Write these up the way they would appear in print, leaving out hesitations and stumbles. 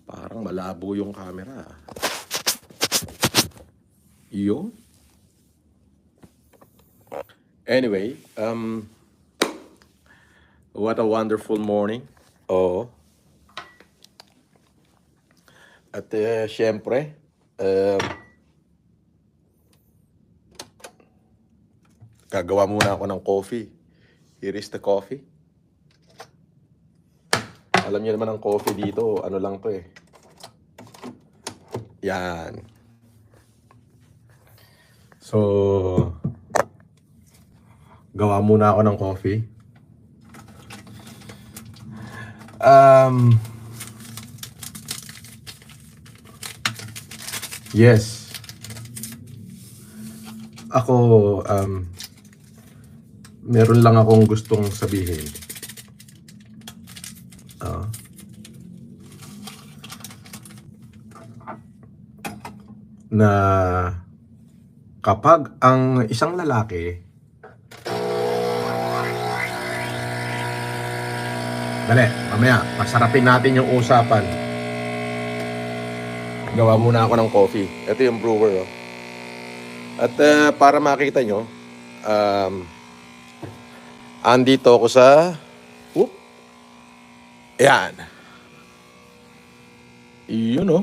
Parang malabo yung camera. Yun. Anyway, what a wonderful morning. Oo. At syempre, gagawa muna ako ng coffee. Here is the coffee. Alam niyo naman ang coffee dito, ano lang to eh. Yan. So, gawa muna ako ng coffee. Yes. Ako, meron lang akong gustong sabihin. Na kapag ang isang lalaki dali, mamaya, pasarapin natin yung usapan. Gawa muna ako ng coffee. Ito yung brewer, oh. At para makita nyo, andito ako sa yan. Yun, oh.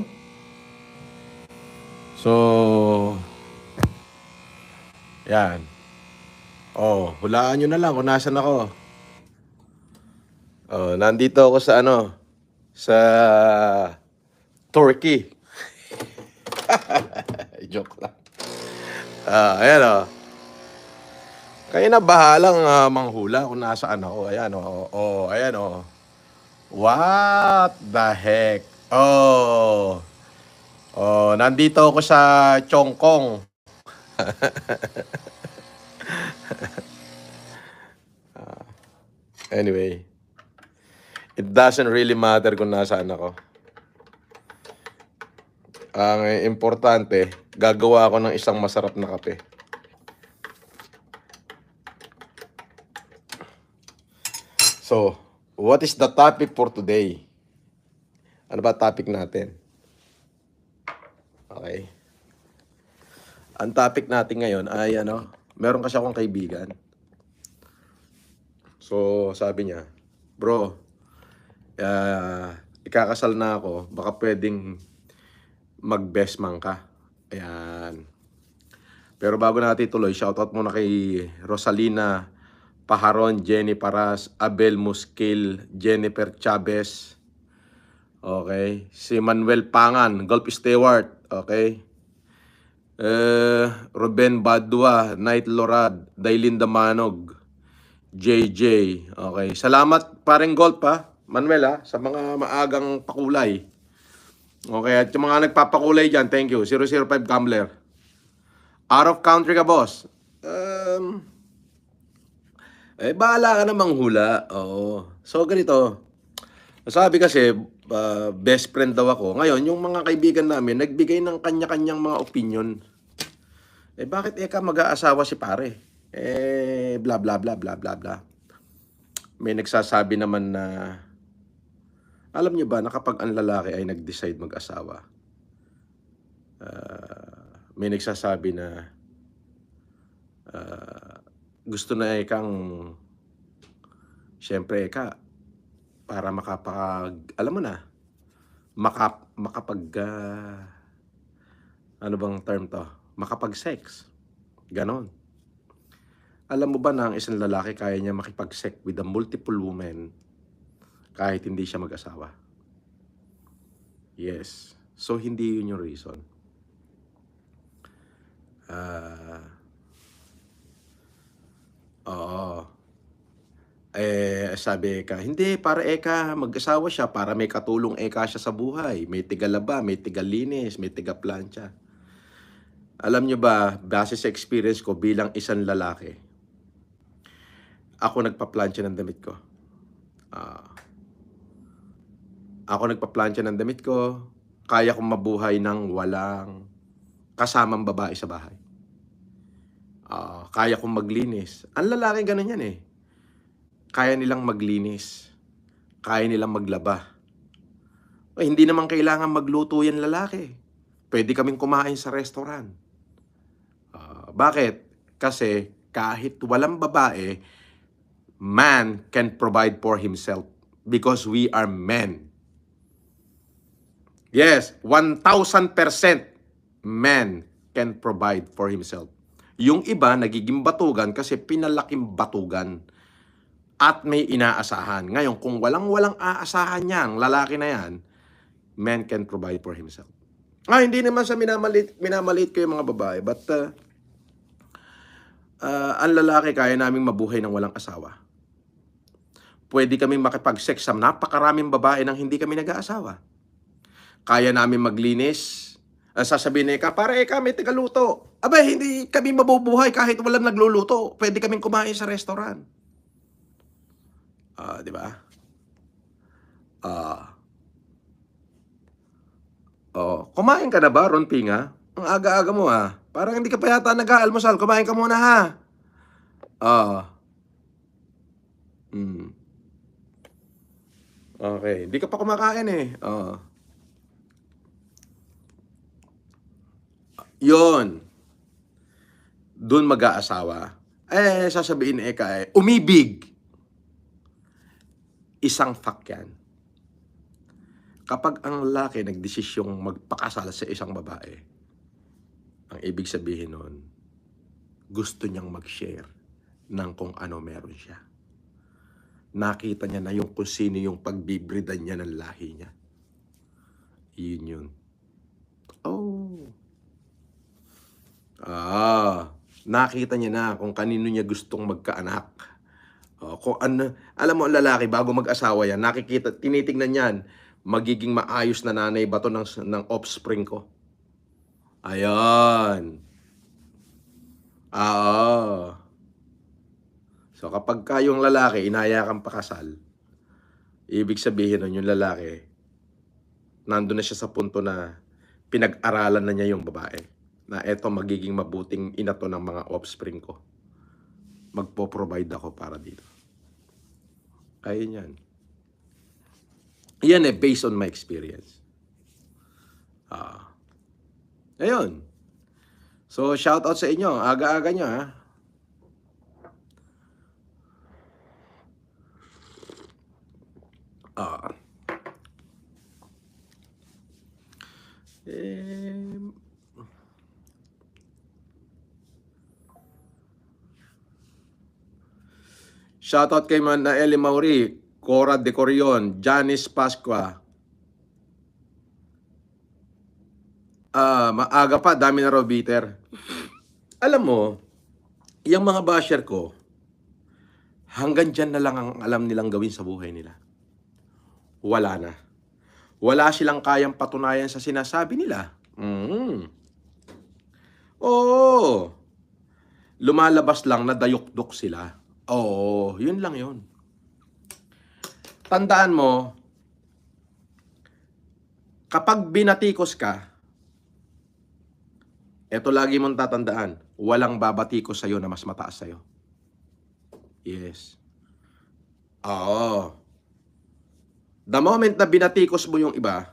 So, yan. Oh, hulaan nyo na lang kung nasan ako. Oh, nandito ako sa sa Turkey. Joke lang. Ayan, oh. Kayo na bahalang manghula kung nasaan ako. Ayan, oh. Ayan, oh. What the heck? Oh, nandito ako sa Chongkong. Anyway, it doesn't really matter kung nasaan ako. Ang importante, gagawa ako ng isang masarap na kape. So, what is the topic for today? Ano ba topic natin? Okay. Ang topic natin ngayon ay meron kasi akong kaibigan. So, sabi niya, bro, ikakasal na ako, baka pwedeng mag-best man ka. Ayan. Pero bago natin tuloy, shoutout muna kay Rosalina Paharon, Jenny Paras, Abel Musquil, Jennifer Chavez. Okay. Si Manuel Pangan, Golf Stewart. Okay. Ruben Badua, Knight Lorad, Dailinda Manog, JJ. Okay. Salamat paring Golf Manuel sa mga maagang pakulay. Okay. At yung mga nagpapakulay dyan, thank you. 005 Gambler. Out of country ka, boss. Bahala ka na manghula. Oo. So, ganito. Sabi kasi, best friend daw ako. Ngayon, yung mga kaibigan namin, nagbigay ng kanya-kanyang mga opinion. Bakit ka mag-aasawa si pare? Bla bla bla bla bla bla. May nagsasabi naman na, alam niyo ba na kapag ang lalaki ay nag-decide mag-asawa, may nagsasabi na gusto na kang syempre para alam mo na, makapag ano bang term to? Makapag-sex. Ganon. Alam mo ba na ang isang lalaki kaya niya makipag-sex with a multiple women kahit hindi siya mag-asawa? Yes. So, hindi yun yung reason. Sabi hindi, para mag-asawa siya, para may katulong siya sa buhay. May tigalaba, may tigalinis, may tiga-plancha. Alam niyo ba, base sa experience ko bilang isang lalaki, ako nagpa-plancha ng damit ko. Kaya kong mabuhay ng walang kasamang babae sa bahay. Kaya kong maglinis. Ang lalaki ganun yan Kaya nilang maglinis. kaya nilang maglaba. Hindi naman kailangan magluto yan lalaki. Pwede kaming kumain sa restaurant. Bakit? Kasi kahit walang babae, man can provide for himself because we are men. Yes, 1,000% man can provide for himself. Yung iba nagiging batugan kasi pinalaking batugan at may inaasahan. Ngayon, kung walang aasahan niya, ang lalaki na yan, man can provide for himself. Hindi naman sa minamalit ko yung mga babae, but ang lalaki kaya naming mabuhay ng walang asawa. Pwede kaming makipag-sex sa napakaraming babae nang hindi kami nag-aasawa. Kaya namin maglinis. Sasabihin na para may tagaluto. Hindi kami mabubuhay kahit walang nagluluto. Pwede kaming kumain sa restaurant. Di ba? Kumain ka na ba, Ron Pinga? Ang aga-aga mo Parang hindi ka pa yata nag-aalmusal. Kumain ka muna Okay, hindi ka pa kumakain Yon. Doon mag-aasawa. Sasabihin umibig. Isang fact yan. Kapag ang lalaki nagdesisyong magpakasal sa isang babae, ang ibig sabihin nun, gusto niyang mag-share ng kung ano meron siya. Nakita niya na yung kung sino yung pagbibridan niya ng lahi niya. Yun yun. Nakita niya na kung kanino niya gustong magkaanak. Kung ano, alam mo ang lalaki bago mag-asawa yan, tinitingnan niyan, magiging maayos na nanay ba to ng offspring ko? Ayan. So kapag yung lalaki inaya kang pakasal, ibig sabihin nun yung lalaki, nandun na siya sa punto na pinag-aralan na niya yung babae. Na eto magiging mabuting ina to ng mga offspring ko. Magpo-provide ako para dito. Ayun yan. Yan based on my experience. Ayun. So, shout out sa inyo. Aga-aga nyo, Shoutout kay Eli Mauri, Cora De Corion, Janice Pasqua. Maaga pa, dami na raw bitter. Alam mo, yung mga basher ko, hanggang dyan na lang ang alam nilang gawin sa buhay nila. Wala na. Wala silang kayang patunayan sa sinasabi nila. Lumalabas lang na dayok-dok sila. Yun lang yun. Tandaan mo, kapag binatikos ka, eto lagi mong tatandaan, walang babatikos sa'yo na mas mataas sa'yo. Yes. The moment na binatikos mo yung iba,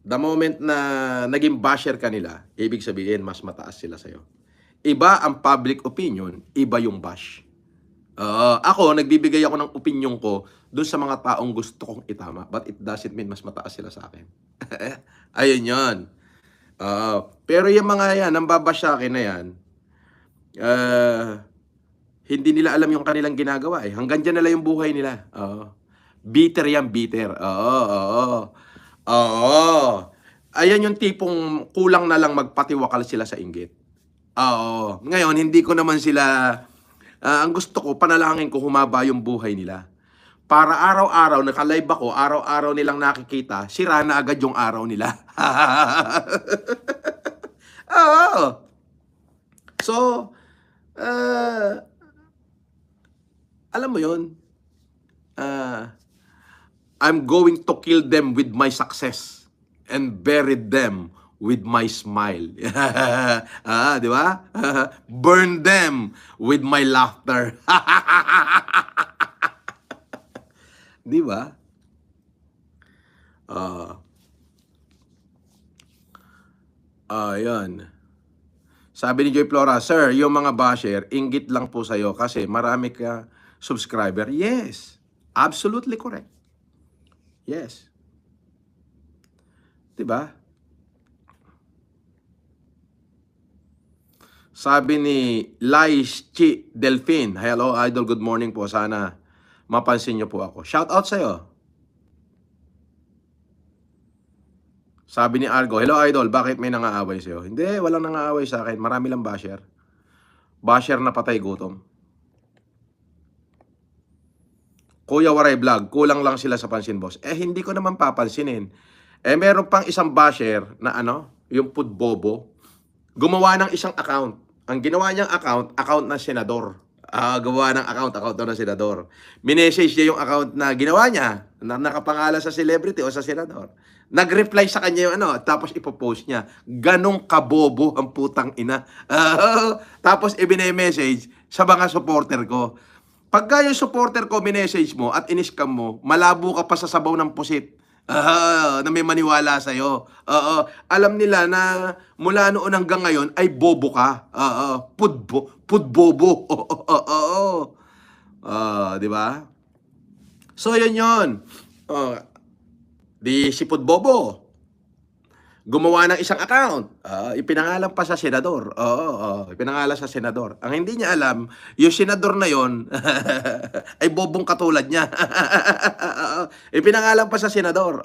the moment na naging basher ka nila, ibig sabihin mas mataas sila sa'yo. Iba ang public opinion, iba yung bash. Ako, nagbibigay ako ng opinion ko doon sa mga taong gusto kong itama. But it doesn't mean mas mataas sila sa akin. Ayun yun. Pero yung mga yan, ang babash sa akin na yan, hindi nila alam yung kanilang ginagawa Hanggang dyan nila yung buhay nila. Bitter yan, bitter. Ayan yung tipong kulang na lang magpatiwakal sila sa inggit. Ngayon, hindi ko naman sila... ang gusto ko, panalangin ko humaba yung buhay nila. Para araw-araw, naka-live ako, araw-araw nilang nakikita, sira na agad yung araw nila. So, alam mo yun, I'm going to kill them with my success and bury them with my smile. Di ba? Burn them with my laughter. Di ba? Ah, yan. Sabi ni Joy Flora, Sir, yung mga basher, inggit lang po sa'yo kasi marami ka subscriber. Yes, absolutely correct. Yes. Diba? Sabi ni Lais Chi Delphine, hello idol, good morning po. Sana mapansin niyo po ako. Shout out sa'yo. Sabi ni Argo, hello idol, bakit may nangaaway sa'yo? Hindi, walang nangaaway sa akin. Marami lang basher. Basher na patay gutom. Kuya Waray Vlog, kulang lang sila sa pansin, boss. Hindi ko naman papansinin. Meron pang isang basher na yung pudbobo, gumawa ng isang account. Ang ginawa niyang account ng senador. Gawa ng account ng senador. Minessage niya yung account na ginawa niya, na nakapangalan sa celebrity o sa senador. Nag-reply sa kanya yung tapos ipopost niya. Ganong kabobo ang putang ina. Tapos ibine-message sa mga supporter ko. Pagka yung supporter ko minessage mo at in-scam mo, malabo ka pa sa sabaw ng pusit. Na may maniwala sa'yo. Alam nila na mula noon hanggang ngayon ay bobo ka. Pudbobo. Di ba? So, yun. Di si Pudbobo gumawa ng isang account. Ipinangalan pa sa senador. Ipinangalan sa senador. Ang hindi niya alam, yung senador na yon ay bobong katulad niya. Ipinangalan pa sa senador.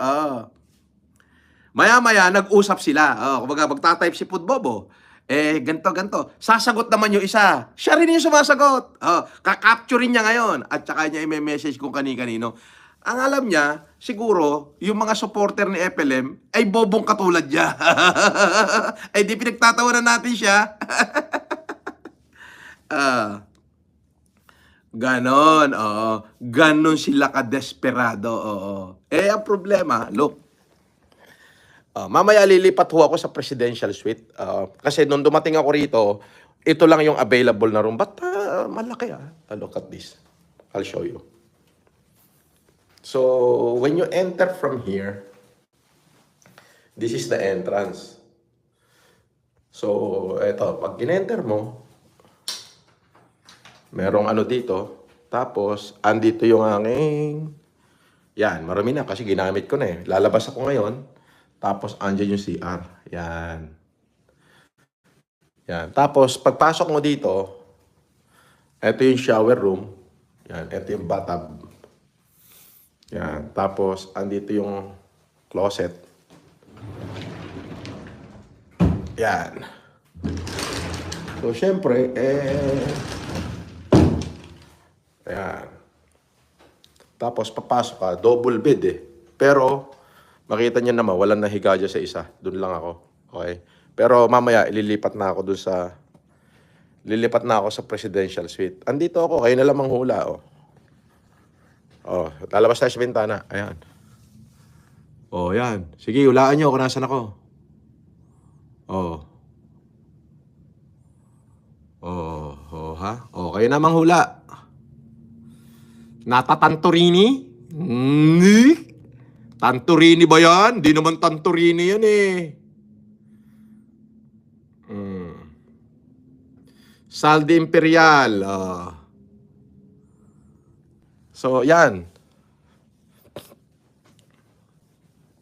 Maya-maya, nag-usap sila. Kumbaga, magtatype si Pudbobo. Ganto. Sasagot naman yung isa. Siya rin yung sumasagot. Kakapturein niya ngayon. At saka niya i-message kung kani-kanino. Ang alam niya, siguro, yung mga supporter ni FLM ay bobong katulad niya. Ay di pinagtatawanan natin siya. Ganon, ganon sila ka-desperado, ang problema, look, mamaya lilipat ho ako sa presidential suite. Kasi nung dumating ako rito, ito lang yung available na room. But malaki look at this. I'll show you. So, when you enter from here, this is the entrance. So, eto, pag in-enter mo, merong dito. Tapos, andito yung aking, yan, marami na kasi ginamit ko na Lalabas ako ngayon. Tapos, andyan yung CR. Yan. Tapos, pagpasok mo dito, eto yung shower room. Yan, eto yung bathtub. Yan. Tapos, andito yung closet. Yan. So, syempre, ayan. Tapos, papasok ka. Double bed Pero, makita niyo naman, walang nahiga dyan sa isa. Doon lang ako. Okay? Pero, mamaya, lilipat na ako sa presidential suite. Andito ako. Kayo na lang manghula, lalabas tayo sa bintana. Ayan. Yan. Sige, hulaan nyo kung nasan ako. Ha? Kayo na manghula. Nata-Tantorini? Tantorini ba yan? Di naman Tantorini yan Saldi Imperial. So, yan.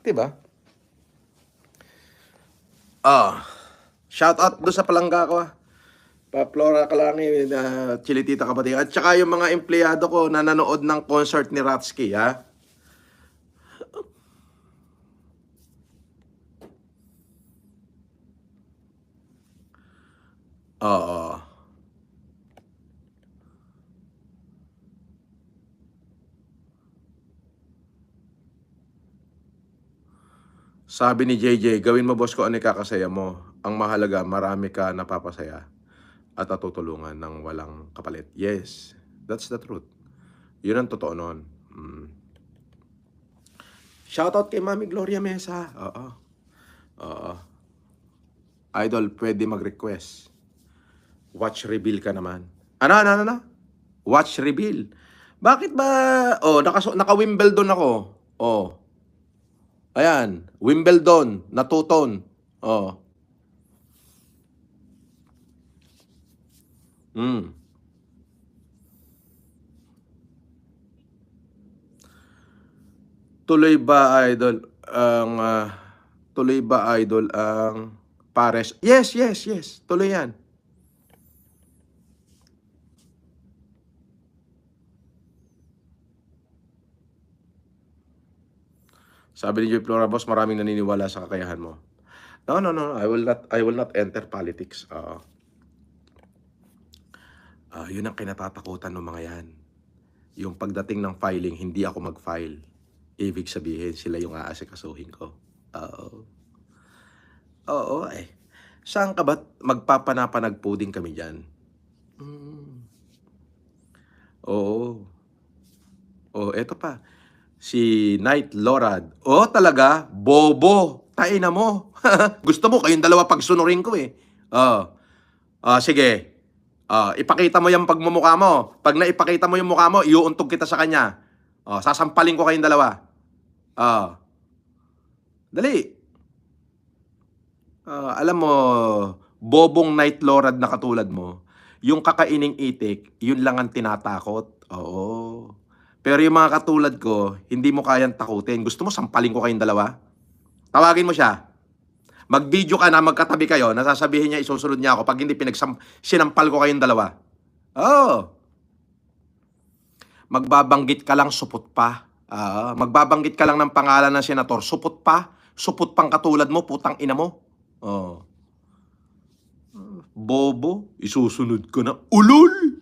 Diba? Shout out doon sa palangga ko Pa-Flora Kalangi, Chilitita Kapatid. At saka yung mga empleyado ko na nanood ng concert ni Ratsky, Sabi ni JJ, gawin mo boss ko ano ikakasaya mo. Ang mahalaga, marami ka napapasaya at natutulungan ng walang kapalit. Yes, that's the truth. Yun ang totoo nun. Shoutout kay Mami Gloria Mesa. Idol, pwede mag-request. Watch reveal ka naman. Ano? Watch reveal. Bakit ba naka-Wimbledon ako. Oh, ayan, Wimbledon, natuton. Oh, hmm. Tuloy ba idol tuloy ba idol ang pares? Yes, yes, yes, tuloy 'yan. Sabi ni Joy Flora, "Boss, maraming naniniwala sa kakayahan mo." No, no, no, I will not enter politics. Oo. 'Yun ang kinatatakutan ng mga 'yan. Yung pagdating ng filing, hindi ako mag-file. Ibig sabihin sila yung aasikasuhin ko. Oo. Oo, eh. Saan ka ba't magpapanapanagpo din kami diyan? Hmm, oo. Oh, eto pa, si Knight Lorad. Oh, talaga? Bobo, taina mo. Gusto mo kayong dalawa pagsunurin ko, eh. Oh, sige. Ipakita mo yung pagmumukha mo. 'Pag naipakita mo yung mukha mo, iuuntog kita sa kanya. Sasampalin ko kayong dalawa. Oh, dali. Alam mo, bobong Night Lorad na katulad mo, yung kakaining itik, yun lang ang tinatakot. Oo. Pero yung mga katulad ko, hindi mo kayang takutin. Gusto mo sampalin ko kayong dalawa? Tawagin mo siya. Mag-video ka na, magkatabi kayo, nasasabihin niya isusunod niya ako pag hindi sinampal ko kayong dalawa. Oo. Magbabanggit ka lang, supot pa. Magbabanggit ka lang ng pangalan ng senator, supot pa. Supot pang katulad mo, putang ina mo. Oh. Bobo, isusunod ko na. Ulol!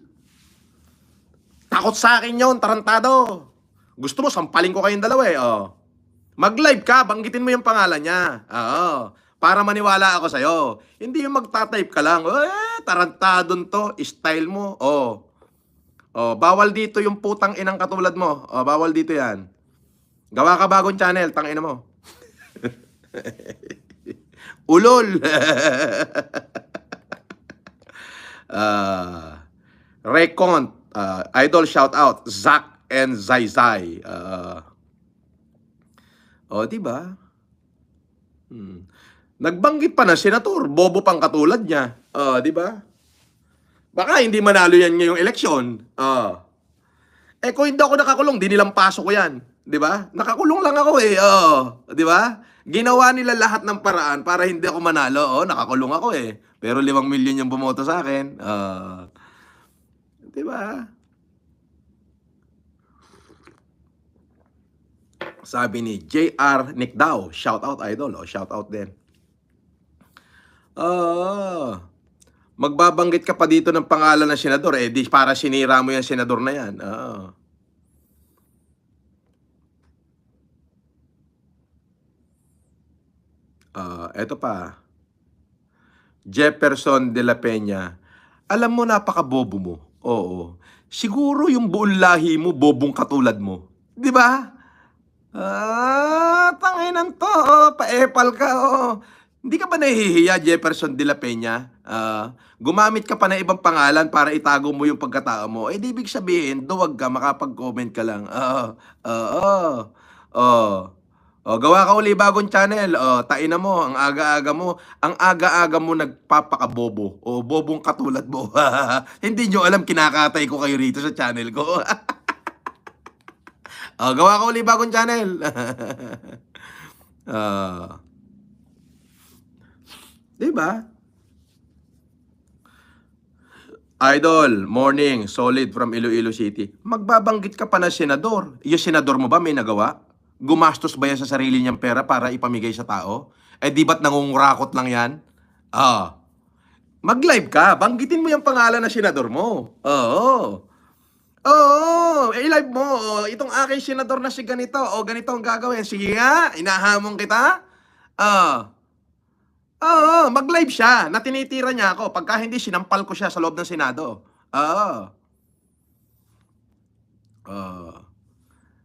Takot sa akin yon, tarantado. Gusto mo, sampalin ko kayong dalawa, eh. Mag-live ka, banggitin mo yung pangalan niya. Oo. Para maniwala ako sa'yo. Hindi yung magta-type ka lang. Tarantadon to, style mo. Bawal dito yung putang inang katulad mo. Bawal dito yan. Gawa ka bagong channel, tang ina mo. Ulol! Recont, idol shout out, Zack and Zaizai. Di ba? Nagbanggit pa na senator, bobo pang katulad niya. Di ba? Baka hindi manalo yan ngayong eleksyon. Kung hindi ako nakakulong, di nilang pasok ko yan. Di ba? Nakakulong lang ako, eh. Di ba? Ginawa nila lahat ng paraan para hindi ako manalo. Nakakulong ako, eh. Pero 5 milyon yung bumoto sa akin. Di ba? Sabi ni JR Nick Daw, shout out idol, shout out din. Magbabanggit ka pa dito ng pangalan ng senador, di para sinira mo yung senador na yan. Eto pa, Jefferson de la Peña, alam mo napakabobo mo. Oo. Siguro yung buong lahi mo, bobong katulad mo. Di ba? Tanginan to, paepal ka, Hindi ka ba nahihiya, Jefferson de la Peña? Gumamit ka pa ng ibang pangalan para itago mo yung pagkatao mo. Di ibig sabihin, duwag ka, makapag-comment ka lang. Gawa ka uli bagong channel. Taina mo, ang aga-aga mo nagpapakabobo. Bobong katulad mo. Hindi nyo alam, kinakatay ko kayo rito sa channel ko. Gawa ka uli bagong channel. Diba? Idol, morning, solid from Iloilo City. Magbabanggit ka pa na senador. Yung senador mo ba may nagawa? Gumastos ba yan sa sarili niyang pera para ipamigay sa tao? Di ba't nangungurakot lang yan? Mag-live ka, banggitin mo yung pangalan ng senador mo. I-live mo. Itong aking senador na si ganito, ganito ang gagawin. Sige nga, inahamon kita. Mag-live siya na tinitira niya ako. Pagka hindi, sinampal ko siya sa loob ng Senado.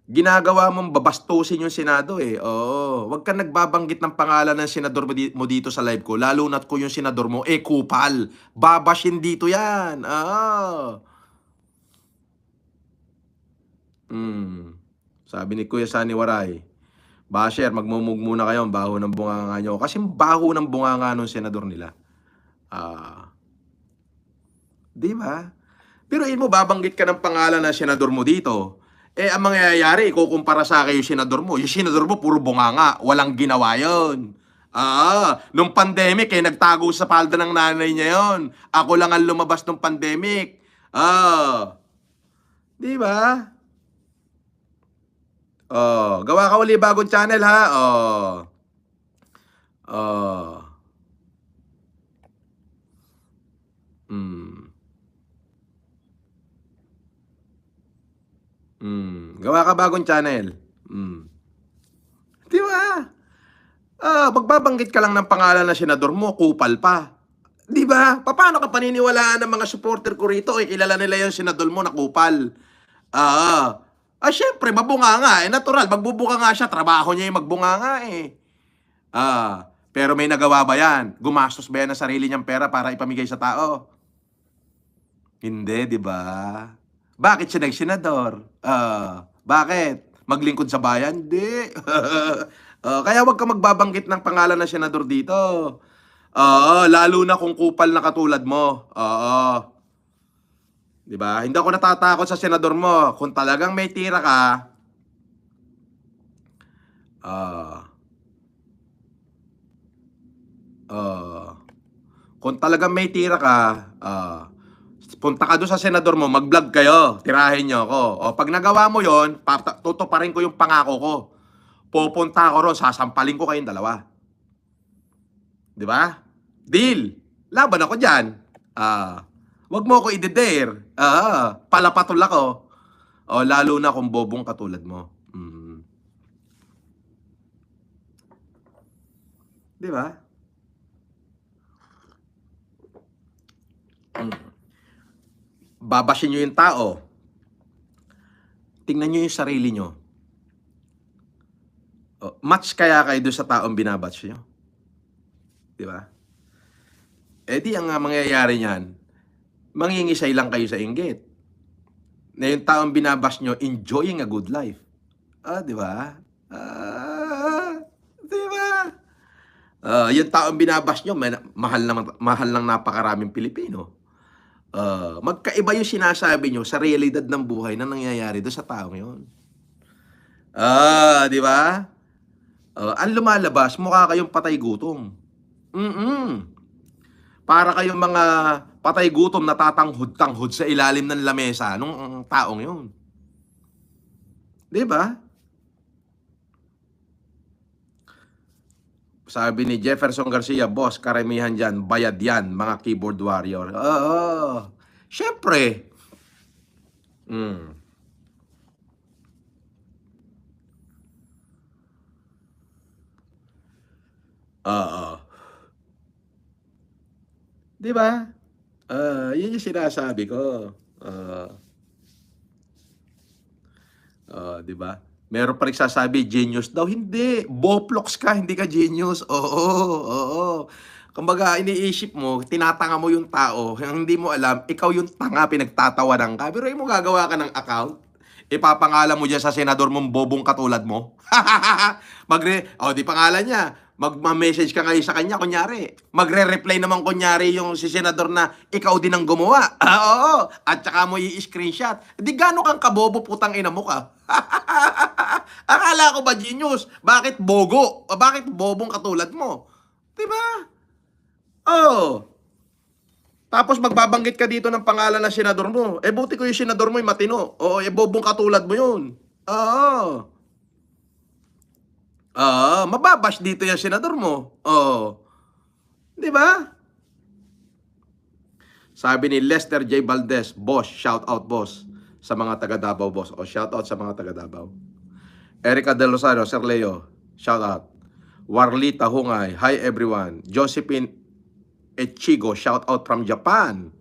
Ginagawa mong babastusin yung Senado, eh. Huwag kang nagbabanggit ng pangalan ng senador mo dito sa live ko. Lalo na't ko yung senador mo, kupal. Babashin dito yan. Sabi ni Kuya Sunny Waray, Basher, magmumug muna kayo, ang baho ng bunganga nyo. Kasi baho ng bunganga nung senador nila. Ah, di ba? Pero mo, babanggit ka ng pangalan ng senador mo dito. Eh, ang mangyayari, ikukumpara sa akin yung senador mo. Yung senador mo, puro bunganga. Walang ginawa yon. Nung pandemic, eh, nagtago sa palda ng nanay niya yon. Ako lang ang lumabas nung pandemic. Di ba? Gawa ka uli bagong channel, ha? Oh. Hmm. Gawa ka bagong channel. Di ba? Magbabanggit ka lang ng pangalan ng senador mo, kupal pa. Di ba? Paano ka paniniwalaan ng mga supporter ko rito? Eh, kilala nila yung senador mo na kupal. Syempre, mabunga nga. Eh, natural, magbubunga nga siya. Trabaho niya yung magbunga nga eh. Pero may nagawa ba yan? Gumastos ba yan ng sarili niyang pera para ipamigay sa tao? Hindi, di ba? Bakit siya nagsenador? Bakit? Maglingkod sa bayan? Hindi. Kaya wag ka magbabanggit ng pangalan ng senador dito. Lalo na kung kupal na katulad mo. Di ba? Hindi ako natatakot sa senador mo. Kung talagang may tira ka, kung talagang may tira ka, punta ka doon sa senador mo, mag-vlog kayo, tirahin nyo ako. Pag nagawa mo yon, tutuparin ko yung pangako ko. Pupunta ako ron, sasampalin ko kayong dalawa. Di ba? Deal. Laban ako dyan. Wag mo ako i-dare. Palapatol ako. Lalo na kung bobong katulad mo. Di ba? Babasin nyo yung tao. Tingnan nyo yung sarili nyo. Match kaya kayo doon sa taong binabatch nyo? Di ba? Di ang mangyayari niyan, mangingisay lang kayo sa inggit. Na yung taong binabash nyo, enjoying a good life. Di ba? Di ba? Yung taong binabash nyo, mahal ng napakaraming Pilipino. Magkaiba yung sinasabi nyo sa realidad ng buhay na nangyayari doon sa taong yun. Di ba? Ang lumalabas, mukha kayong patay gutom. Para kayong mga patay gutom na tatanghod-tanghod sa ilalim ng lamesa nung taong yun. Di ba? Sabi ni Jefferson Garcia, boss, karamihan dyan, bayad yan, mga keyboard warrior. Siyempre. Di ba? Yun yung sinasabi ko. Di ba? Meron pa rin sasabi, genius daw. Hindi. Boplox ka, hindi ka genius. Oo. Kumbaga, iniisip mo, tinatanga mo yung tao, hindi mo alam, ikaw yung tanga, pinagtatawanan ka. Pero mo gagawa ka ng account, ipapangalan mo dyan sa senador mong bobong katulad mo. Di pangalan niya. Magma-message ka ngayon sa kanya, kunyari. Magre-reply naman kunyari yung si senador na ikaw din ang gumawa. Oo. At saka mo i-screenshot. Di gano'n kang kabobo, putang ina mo ka. Akala ko ba genius? Bakit bogo? Bakit bobong katulad mo? Diba? Tapos magbabanggit ka dito ng pangalan ng senador mo. Buti ko yung senador mo yung matino. Bobong katulad mo yun. Mababash dito yung senador mo. Di ba? Sabi ni Lester J. Valdez, boss, shout out boss sa mga taga Davao, boss. Shout out sa mga taga Davao. Erica Del Rosario, Sir Leo, shout out. Warlita Hungay, hi everyone. Josephine Echigo, shout out from Japan.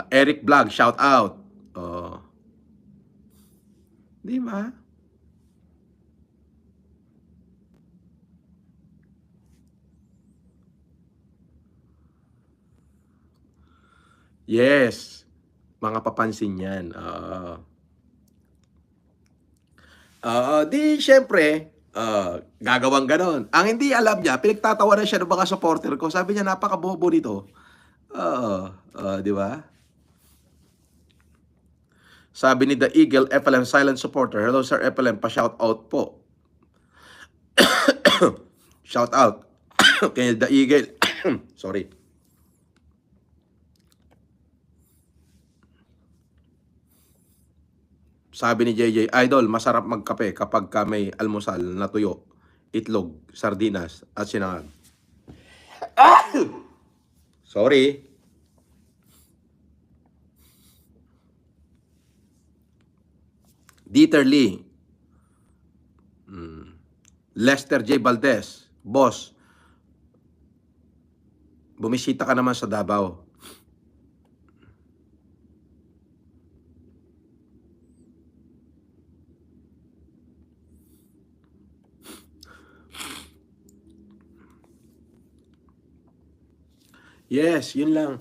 Eric Vlog, shout out. Di ba? Yes. Mga papansin yan. Di siyempre, gagawang gano'n. Ang hindi alam niya, pinagtatawanan siya ng mga supporter ko. Sabi niya, "Napakabobo nito." Oo, di ba? Sabi ni The Eagle, FLM silent supporter, "Hello Sir FLM, pa-shout out po." Shout out kay The Eagle. Sorry. Sabi ni JJ, "Idol, masarap magkape kapag ka may almusal na tuyo, itlog, sardinas, at sinangag." Sorry. Dieter Lee, Lester J. Valdez, "Boss, bumisita ka naman sa Davao." Yes, yun lang.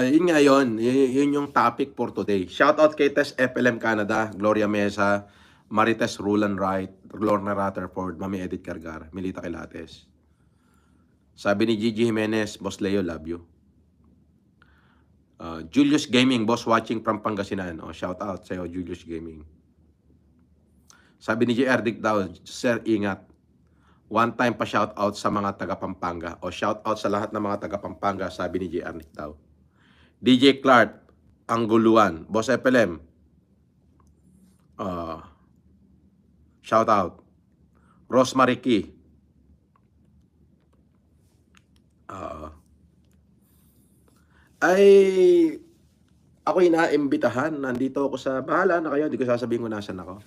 Yun nga yun. Yun yung topic for today. Shout out kay Tess FLM Canada, Gloria Mesa, Marites Rulan Wright, Lorna Rutherford, Mami Edith Cargar, Milita Kilates. Sabi ni Gigi Jimenez, "Boss Leo, love you." Julius Gaming, "Boss watching from Pangasinan." Shout out sa'yo, Julius Gaming. Sabi ni JR Dick daw, "Sir, ingat." One time pa shout out sa mga taga Pampanga. Shout out sa lahat ng mga taga Pampanga, sabi ni JR Nick daw. DJ Clark, ang guluan. Boss FLM, shout out. Rosemary Key, ay ako inaimbitahan. Nandito ako sa, bahala na kayo, hindi ko sasabihin kung nasan ako.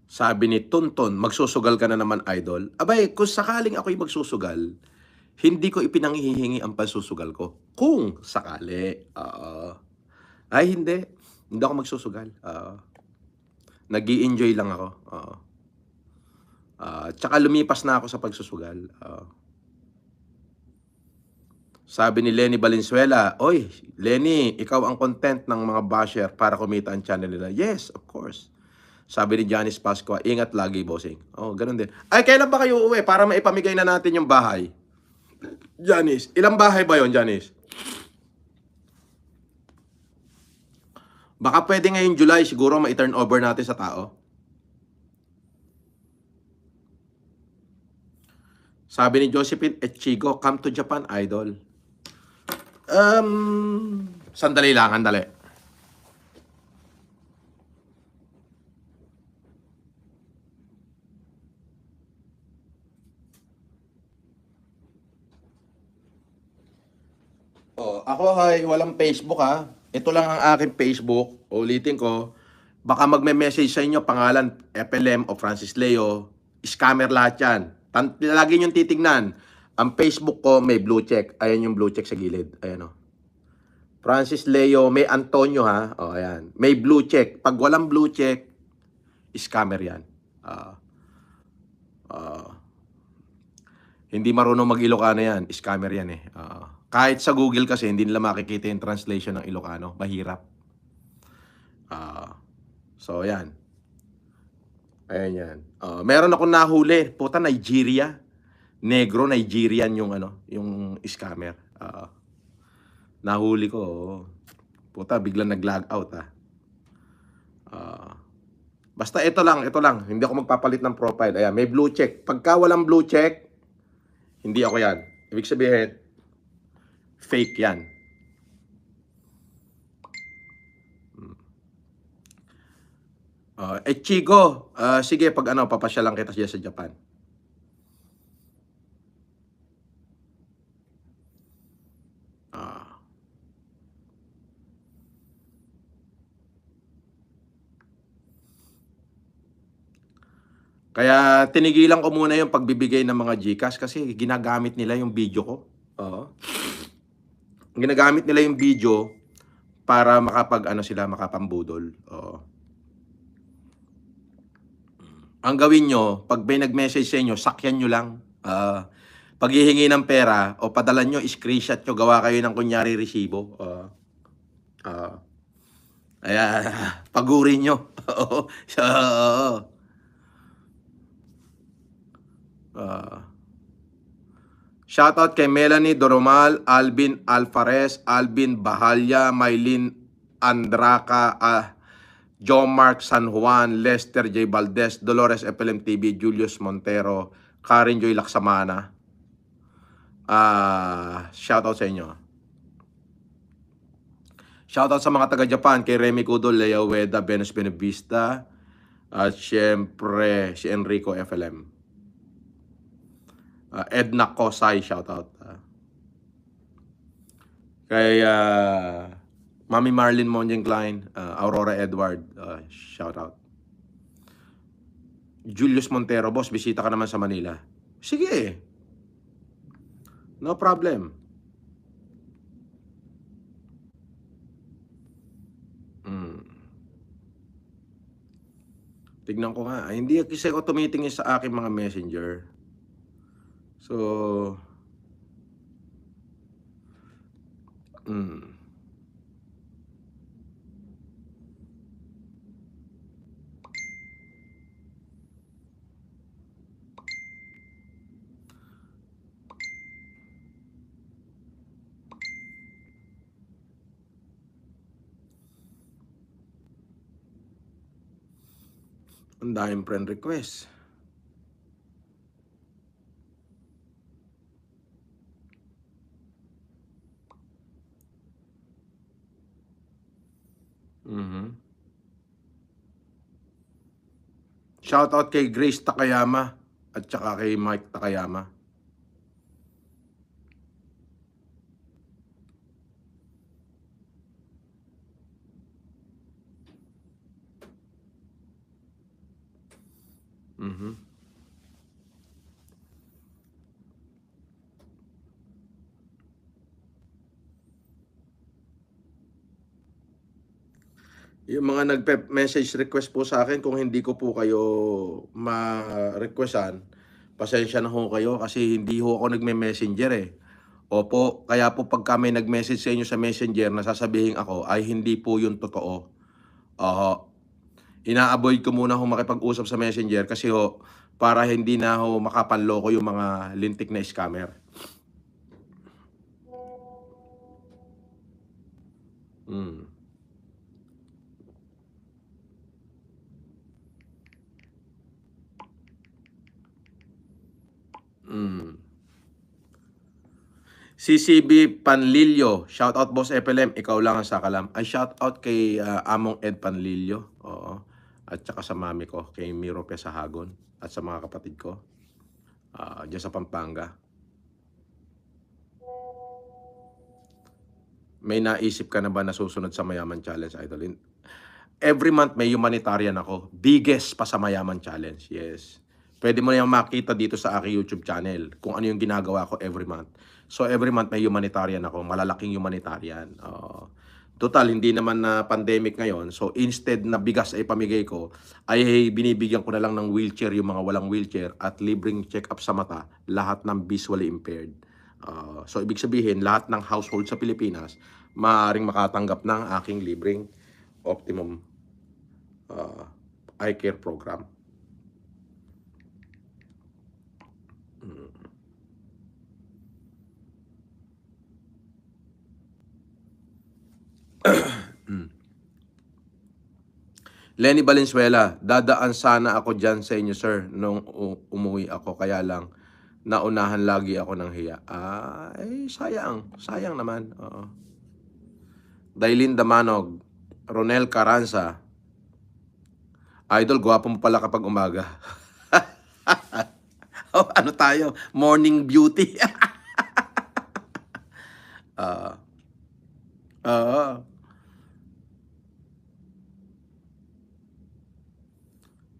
Sabi ni Tonton, "Magsusugal ka na naman, idol." Abay, kung sakaling ako'y magsusugal, hindi ko ipinanghihingi ang pagsusugal ko. Kung sakali. Ay, hindi. Hindi ako magsusugal. Nag-i-enjoy lang ako. Tsaka lumipas na ako sa pagsusugal. Sabi ni Lenny Valenzuela, "Oy, Lenny, ikaw ang content ng mga basher para kumita ang channel nila." Yes, of course. Sabi ni Janice Pascua, "Ingat lagi, bossing." Ganun din. Ay, kailan ba kayo uuwi para maipamigay na natin yung bahay? Janice, ilang bahay ba yon, Janice? Baka pwede ngayong July siguro ma-turn over natin sa tao. Sabi ni Josephine Echigo, "Come to Japan, idol." Sandali lang, andali. Ako ay walang Facebook ha. Ito lang ang aking Facebook. Ulitin ko, baka magme-message sa inyo pangalan FLM o Francis Leo. Scammer lahat yan. Lagi nyo titignan. Ang Facebook ko may blue check. Ayan yung blue check sa gilid. Ayan o. Francis Leo, may Antonio ha. Ayan. May blue check. Pag walang blue check, scammer yan. Hindi marunong mag-Ilocano yan. Scammer yan eh. Kahit sa Google kasi, hindi nila makikita yung translation ng Ilocano. Mahirap. So, yan. Ayan yan. Meron akong nahuli. Puta, Nigeria. Negro, Nigerian yung yung scammer. Nahuli ko. Puta, biglang nag-log out basta ito lang. Hindi ako magpapalit ng profile. Ayan, may blue check. Pagka walang blue check, hindi ako yan. Ibig sabihin, fake yan. Chigo, sige, pag papasyalan kita siya sa Japan. Kaya tinigilan ko muna yung pagbibigay ng mga GCash kasi ginagamit nila yung video ko. Ginagamit nila yung video para makapambudol. Ang gawin nyo, pag may nag-message sa inyo, sakyan nyo lang. Pag hihingi ng pera o padala nyo, screenshot nyo, gawa kayo ng kunyari resibo. Ayan, pagurin nyo. Oo. Oo. Shoutout kay Melanie Doromal, Alvin Alvarez, Alvin Bahalya, Maylin Andraca, Jomark San Juan, Lester J. Valdez, Dolores FLM TV, Julius Montero, Karen Joy Laksamana. Shoutout sa inyo. Shoutout sa mga taga-Japan, kay Remy Kudo, Lea Ueda, Venus Benevista, at syempre si Enrico FLM. Edna Kosay, shoutout. Kay Mami Marlene Monjeng Klein, Aurora Edward, shoutout. Julius Montero, boss, bisita ka naman sa Manila. Sige. No problem. Tignan ko nga. Hindi kasi ako tumitingin sa aking mga messenger. So, ang daming friend request. Shoutout kay Grace Takayama at saka kay Mike Takayama. Yung mga nagpe-message request po sa akin, kung hindi ko po kayo ma-requestan, pasensya na ho kayo kasi hindi ho ako nagme-messenger eh. Opo, kaya po pagka may nag-message sa inyo sa messenger na sasabihin ako, ay hindi po yun totoo. Ina-avoid ko muna ho makipag-usap sa messenger kasi ho, para hindi na ho makapanloko yung mga lintik na scammer. CCB Panlilio, shoutout boss FLM, ikaw lang ang sakalam. Ay shoutout kay Among Ed Panlilio, oo. At saka sa mami ko, kay Miro Pesahagon, at sa mga kapatid ko, dyan sa Pampanga. May naisip ka na ba na susunod sa Mayaman Challenge, Idol? Every month may humanitarian ako. Biggest pa sa Mayaman Challenge, yes. Pwede mo na yung makita dito sa aking YouTube channel kung ano yung ginagawa ko every month. So every month may humanitarian ako, malalaking humanitarian. Total, hindi naman na pandemic ngayon. So instead na bigas ay pamigay ko, ay binibigyan ko na lang ng wheelchair yung mga walang wheelchair at libreng check-up sa mata, lahat ng visually impaired. So ibig sabihin, lahat ng household sa Pilipinas, maaaring makatanggap ng aking libreng Optimum eye care program. Lenny Valenzuela, dadaan sana ako dyan sa inyo sir nung umuwi ako, kaya lang naunahan lagi ako ng hiya. Sayang naman. Dailin Damanog, Ronel Caranza, Idol, gwapo mo pala kapag umaga. Ano tayo? Morning beauty.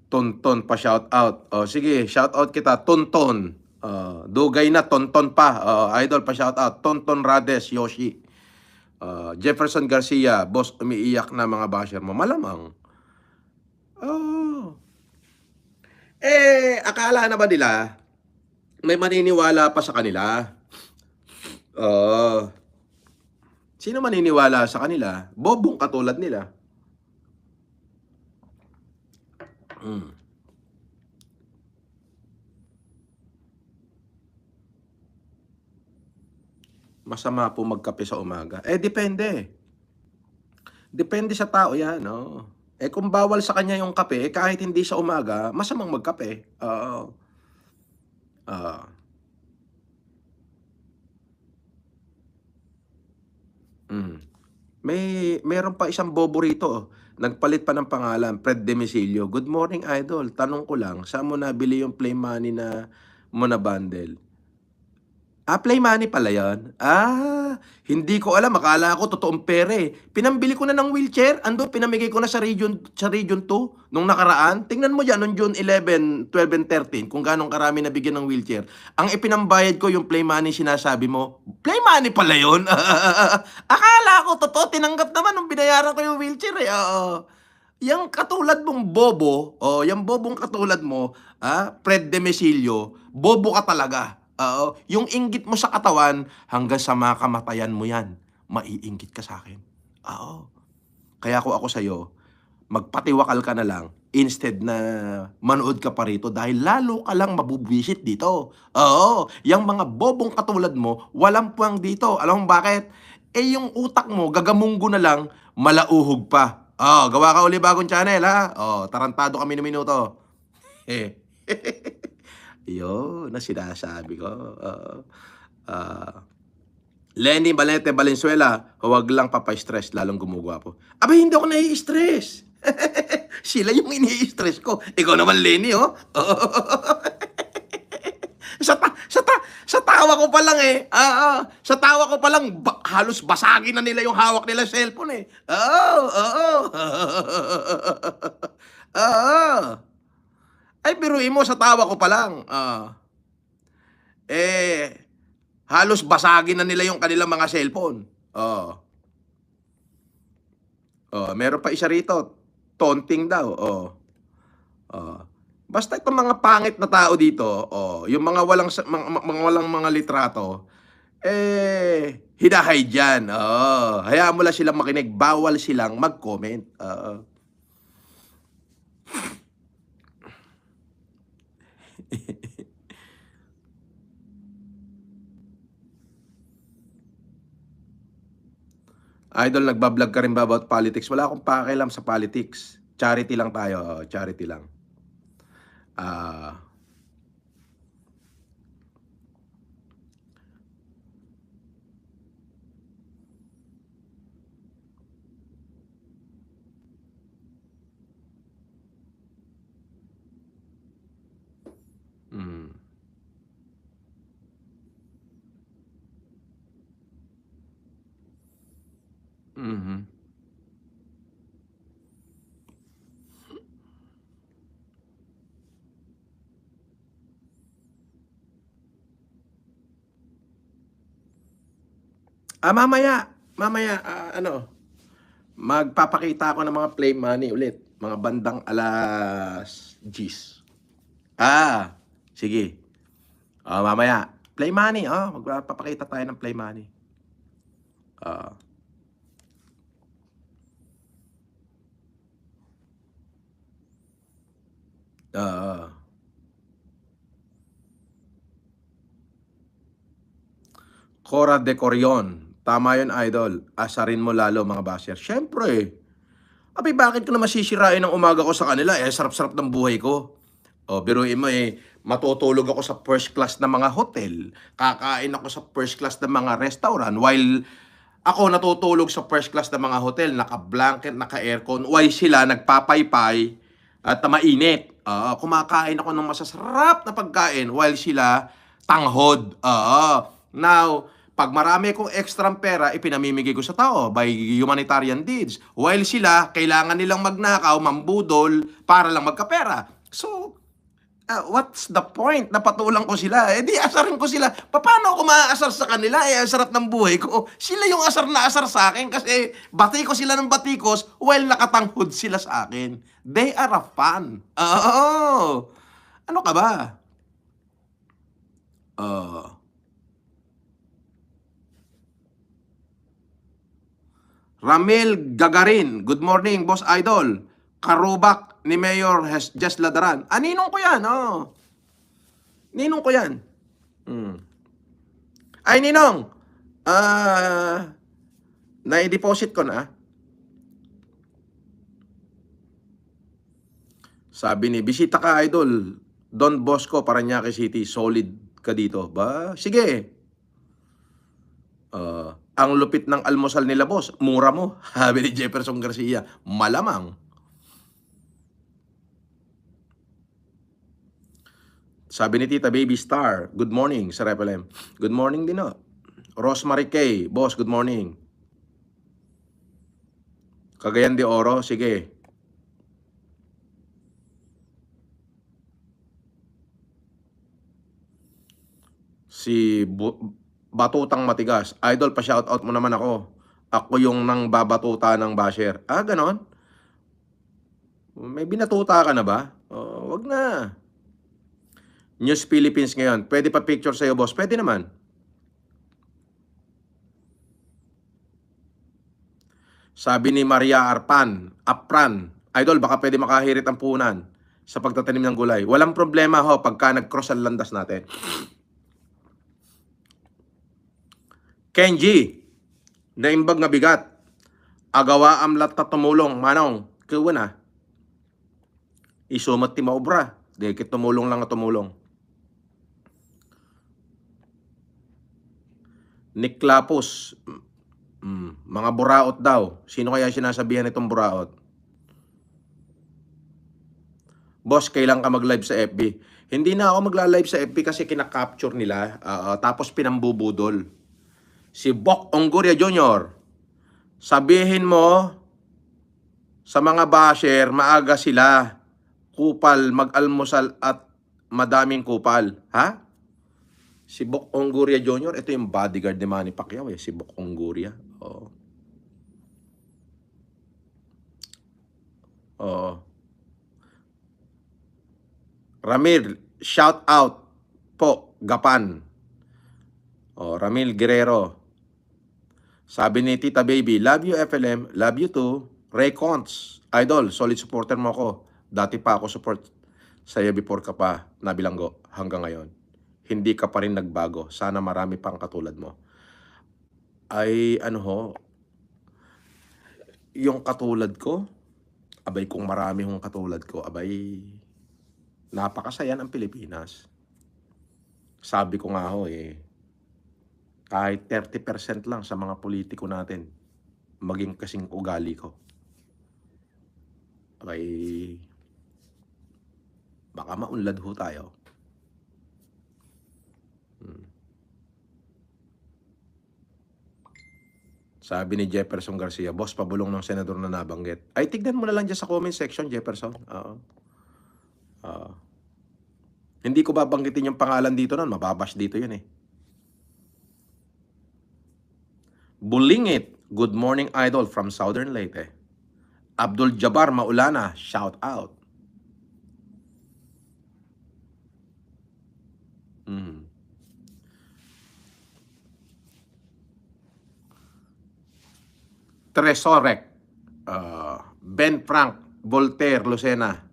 Tonton pa shout out. Sige, shout out kita, Tonton. Dugay na, Tonton pa. Idol pa shout out. Tonton Rades, Yoshi. Jefferson Garcia, boss, umiiyak na mga basher mo. Malamang. Akala na ba nila may maniniwala pa sa kanila. Oo. Sino maniniwala sa kanila? Bobong katulad nila. Hmm. Masama po magkape sa umaga. Depende. Depende sa tao 'yan, oo. Kung bawal sa kanya yung kape, kahit hindi sa umaga, masamang magkape, oo. Oo. Hmm. Meron pa isang bobo rito, oh, nagpalit pa ng pangalan, Fred Demecilio. "Good morning idol, tanong ko lang, saan mo nabili yung Play Money na mo na bundle?" Play Money pala yun? Hindi ko alam, akala ko totoong pera, eh. Pinambili ko na ng wheelchair, andun pinamigay ko na sa Region 2 nung nakaraan. Tingnan mo diyan nung June 11, 12, and 13 kung gaano karami nabigyan ng wheelchair. Ang ipinambayad ko yung Play Money sinasabi mo, Play Money pala yun? Akala ko totoo, tinanggap naman nung binayaran ko yung wheelchair, eh, oo. Yang katulad mong bobo, yang bobong katulad mo, Fred Demecilio, bobo ka talaga. Oo, yung inggit mo sa katawan hanggang sa makamatayan mo yan, maiinggit ka sa akin. Oo. Kaya ako sa'yo, magpatiwakal ka na lang instead na manood ka pa rito dahil lalo ka lang mabubwisit dito. Oo, yang mga bobong katulad mo, walang puwang dito. Alam mo bakit? Yung utak mo gagamunggo na lang, malauhog pa. Gawa ka uli bagong channel, ha. Tarantado kami ng minuto. Eh. Yun ang sinasabi ko, oo. Ah, Lenny Valente Valenzuela, huwag lang papa-stress lalong gumugwapo. Abay hindi ako nai-stress. Sila yung ini-stress ko. Ikaw naman Lenny, oh. Sa tawa ko pa lang, sa tawa ko pa lang halos basagin na nila yung hawak nila cellphone, eh. Oo, oo. Oo. Biruin mo sa tawa ko pa lang, eh, halos basagin na nila yung kanilang mga cellphone. Meron pa isa rito, taunting daw, oh. Basta itong mga pangit na tao dito, yung mga walang mga walang mga litrato, hina-hide yan, oo. Hayaan mo lang silang makinig, bawal silang mag-comment, oo. Idol, nagba-vlog ka rin ba about politics? Wala akong pakialam sa politics. Charity lang tayo, oo, charity lang. Ah, mm, mhm. Mamaya, magpapakita ako ng mga Play Money ulit, mga bandang 10:00. Sige. Mamaya, Play Money, magpapakita tayo ng Play Money. Oo. Oo. Cora de Corion, tama yun idol, asarin mo lalo mga basher. Siyempre, bakit ko na masisirain ang umaga ko sa kanila, sarap-sarap ng buhay ko. Biruin mo, matutulog ako sa first class na mga hotel, kakain ako sa first class na mga restaurant, while ako natutulog sa first class na mga hotel, naka-blanket, naka-aircon, while sila nagpapaypay at mainit. Kumakain ako ng masasarap na pagkain while sila tanghod. Now, pag marami akong extra pera, ipinamimigay ko sa tao by humanitarian deeds. While sila, kailangan nilang magnakaw, mambudol, para lang magkapera. So, what's the point? Napatulang ko sila. Di asarin ko sila. Paano ako maaasar sa kanila? Ang sarap ng buhay ko. Sila yung asar na asar sa akin kasi bati ko sila ng batikos while nakatanghod sila sa akin. They are a fan. Oo. Ano ka ba? Ramil Gagarin, good morning, Boss Idol. Karubak ni Mayor Jess Ladaran. Ninong ko yan, Ninong ko yan. Ay, Ninong, na-deposit ko na. Sabi ni, bisita ka, Idol. Don Bosco, Parañaque City. Solid ka dito. Ba? Sige. Ang lupit ng almusal nila, boss. Mura mo. Sabi ni Jefferson Garcia. Malamang. Sabi ni Tita Baby Star, good morning sa Repelem. Good morning din, Rosemary K, boss, good morning. Cagayan de Oro, sige. Si Batutang Matigas, Idol, pa-shoutout mo naman ako. Ako yung nang babatuta ng basher. Ganon? May binatuta ka na ba? Wag na. News Philippines ngayon. Pwede pa picture sa'yo, boss? Pwede naman. Sabi ni Maria Apran, Idol, baka pwede makahirit ang punan sa pagtatanim ng gulay. Walang problema pagka nag-cross ang landas natin. Kenji, naimbag nga bigat. Agawa amlat na tumulong, manong, kawa na. Isumat ti maobra. Dikit tumulong lang at tumulong. Nick Lapus, mga buraot daw. Sino kaya sinasabihan itong buraot? Boss, kailan ka mag-live sa FB? Hindi na ako magla-live sa FB kasi kinakapture nila. Tapos pinambubudol. Si Bok Onggoria Jr., sabihin mo sa mga basher, maaga sila. Kupal, mag-almusal at madaming kupal. Ha? Si Bok Onggoria Jr., ito yung bodyguard ni Manny Pacquiao, si Bok Onggoria. Ramil, shout out po, Gapan. Ramil Guerrero. Sabi ni Tita Baby, love you FLM, love you too. Ray Cons, Idol, solid supporter mo ako. Dati pa ako support sa'yo before ka pa nabilanggo hanggang ngayon. Hindi ka pa rin nagbago. Sana marami pang katulad mo. Ay, yung katulad ko, abay kung marami hong katulad ko, abay, napakasaya ng Pilipinas. Sabi ko nga kahit 30% lang sa mga politiko natin, maging kasing ugali ko. Abay, baka maunlad tayo. Sabi ni Jefferson Garcia, boss, pabulong ng senador na nabanggit. Ay, tignan mo na lang dyan sa comment section, Jefferson. Hindi ko babanggitin yung pangalan dito nun. Mababash dito yun Bulingit, good morning, Idol, from Southern Leyte. Abdul Jabbar Maulana, shout out. Tresorek, Ben Frank, Voltaire, Lucena.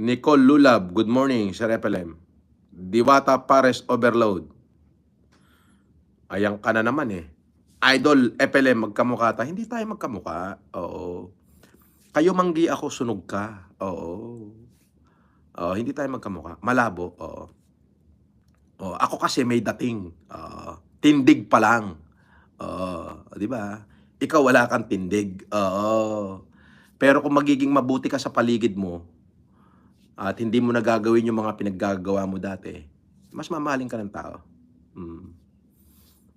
Nicole Lulab, good morning, Sir FLM. Diwata Pares Overload. Ayang ka na naman Idol FLM, magkamukha tayo. Hindi tayo magkamukha. Oo. Kayo manggi, ako sunog ka. Oo. Hindi tayo magkamukha. Malabo. Oo. Ako kasi may dating. Tindig pa lang. Di ba? Ikaw wala kang tindig. Pero kung magiging mabuti ka sa paligid mo, at hindi mo nagagawin yung mga pinaggagawa mo dati, mas mamahalin ka ng tao.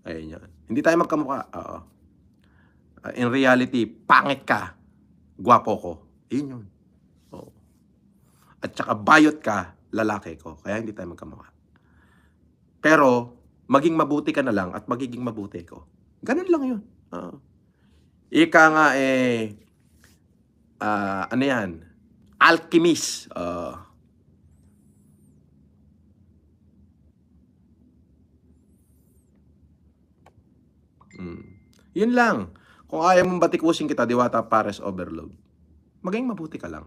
Ayun yun. Hindi tayo magkamukha. In reality, pangit ka. Gwapo ko. Yun yun. At saka bayot ka, lalaki ko. Kaya hindi tayo magkamukha. Pero, maging mabuti ka na lang at magiging mabuti ko. Ganun lang yun. Ika nga ano yan? Alchemist. Yun lang. Kung ayaw mong batikusin kita, Diwata Pares Overload, maging mabuti ka lang.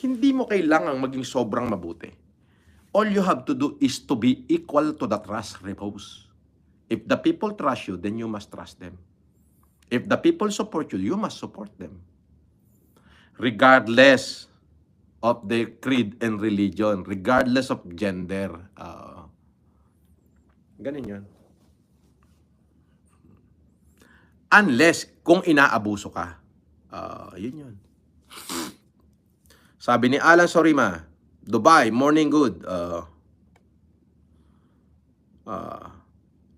Hindi mo kailangang maging sobrang mabuti. All you have to do is to be equal to the trust repose. If the people trust you, then you must trust them. If the people support you, you must support them. Regardless of their creed and religion, regardless of gender. Ganun yun. Unless kung inaabuso ka. Yun yun. Sabi ni Alan Sorima, Dubai, morning good.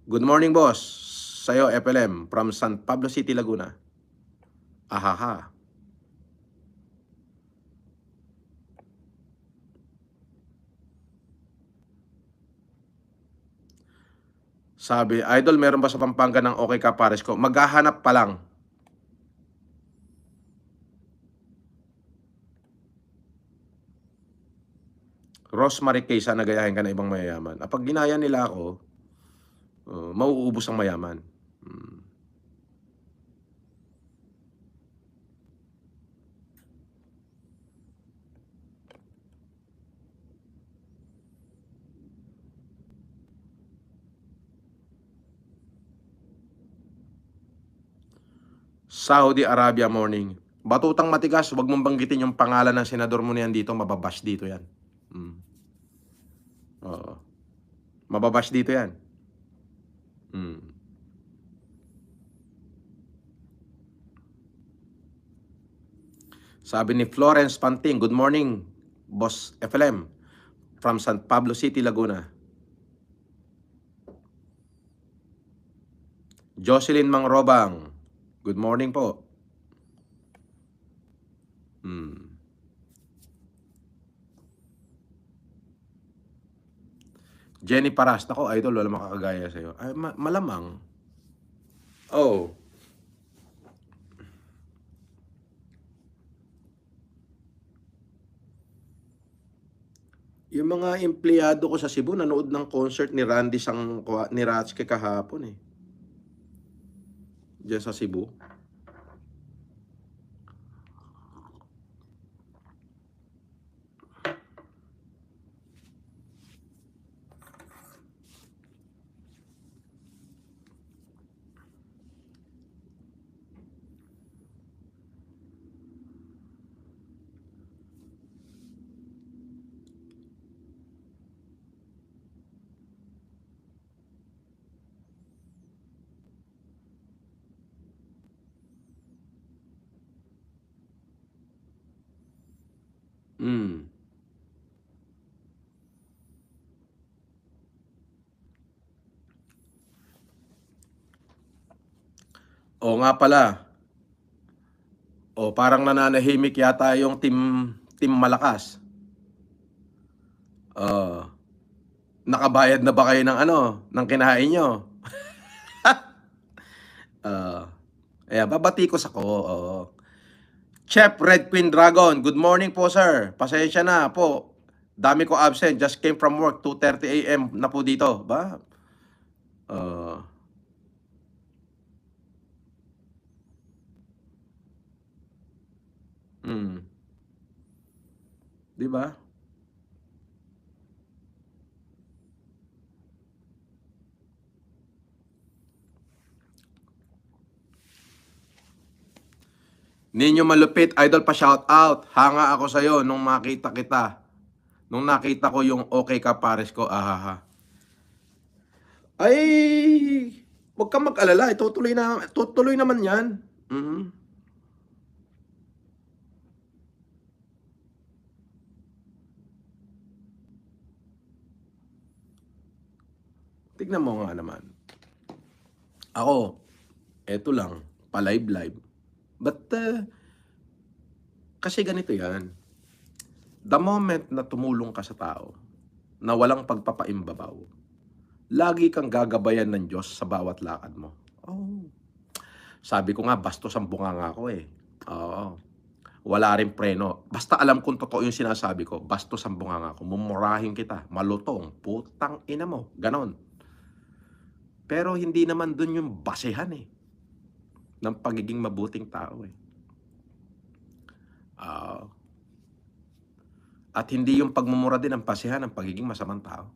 Good morning, boss. Sa'yo, FLM, from San Pablo City, Laguna. Ahaha. Sabi, Idol, meron ba sa Pampanga ng okay ka pares ko? Maghahanap pa lang. Rosemary Kay, sana gayahin ka na ibang mayayaman. Pag ginaya nila ako, mauubos ang mayaman. Saudi Arabia morning. Batutang matigas, huwag mong banggitin yung pangalan ng senador mo niyan dito, mababash dito yan. Mababash dito yan. Sabi ni Florence Panting, good morning, boss FLM, from San Pablo City, Laguna. Jocelyn Mangrobang, good morning po. Jenny Paras, ako idol, wala makakagaya sa'yo. Ay, malamang. Yung mga empleyado ko sa Cebu, nanood ng concert ni Randy ni Ratske kahapon Diyan sa Cebu. O nga pala. Parang nananahimik yata yung team Malakas. Nakabayad na ba kayo ng kinahain nyo? Babatikos ako. Chef Red Queen Dragon, good morning po sir. Pasensya na po. Dami ko absent. Just came from work. 2:30 AM na po dito. Ba? Di ba? Ninyo malupit, idol, pa shout out. Hanga ako sa'yo nung makita kita. Nung nakita ko yung okay ka pares ko, ahaha. Ay, huwag kang mag-alala. Tutuloy naman yan. Tignan mo nga naman. Ako, eto lang, pa-live. But, kasi ganito yan. The moment na tumulong ka sa tao, na walang pagpapaimbabaw. Lagi kang gagabayan ng Diyos sa bawat lakad mo. Oh. Sabi ko nga, bastos ang bunganga ko eh. Oo. Wala rin preno. Basta alam kong totoo yung sinasabi ko, bastos ang bunganga ko. Mumurahin kita, malutong, putang ina mo. Ganon. Pero hindi naman dun yung basehan eh. Ng pagiging mabuting tao eh. At hindi yung pagmumura din ang basehan ng pagiging masamang tao.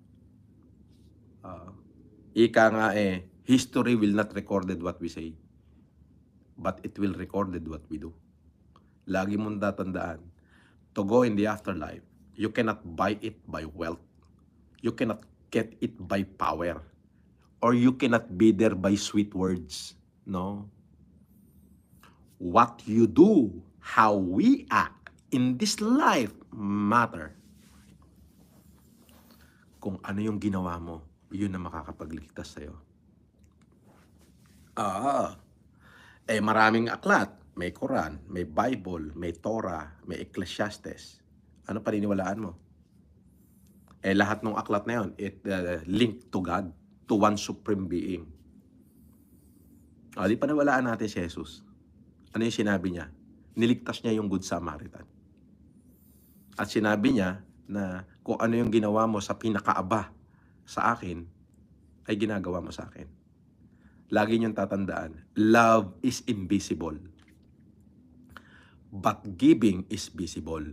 Ika nga eh, history will not recorded what we say, but it will recorded what we do. Lagi mong tatandaan, to go in the afterlife, you cannot buy it by wealth. You cannot get it by power. Or you cannot be there by sweet words. No. What you do, how we act in this life matter. Kung ano yung ginawa mo, yun ang makakapagligtas sa'yo. Maraming aklat. May Quran, may Bible, may Torah, may Ecclesiastes. Ano paniniwalaan mo? Lahat ng aklat na yun, it linked to God, to one supreme being. Di paniwalaan natin si Jesus. Ano yung sinabi niya? Niligtas niya yung Good Samaritan. At sinabi niya na kung ano yung ginawa mo sa pinakaaba sa akin, ay ginagawa mo sa akin. Lagi niyong tatandaan, love is invisible. But giving is visible.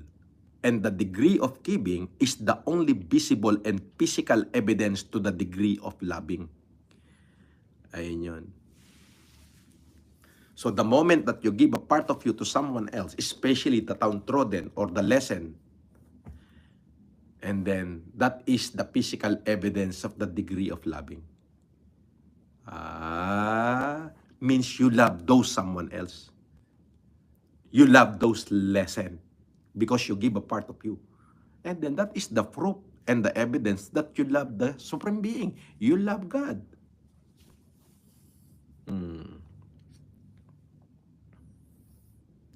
And the degree of giving is the only visible and physical evidence to the degree of loving. Ayun yun. So the moment that you give a part of you to someone else, especially the downtrodden or the lesson, and then that is the physical evidence of the degree of loving. Means you love those someone else. You love those lesson because you give a part of you. And then that is the proof and the evidence that you love the Supreme Being. You love God.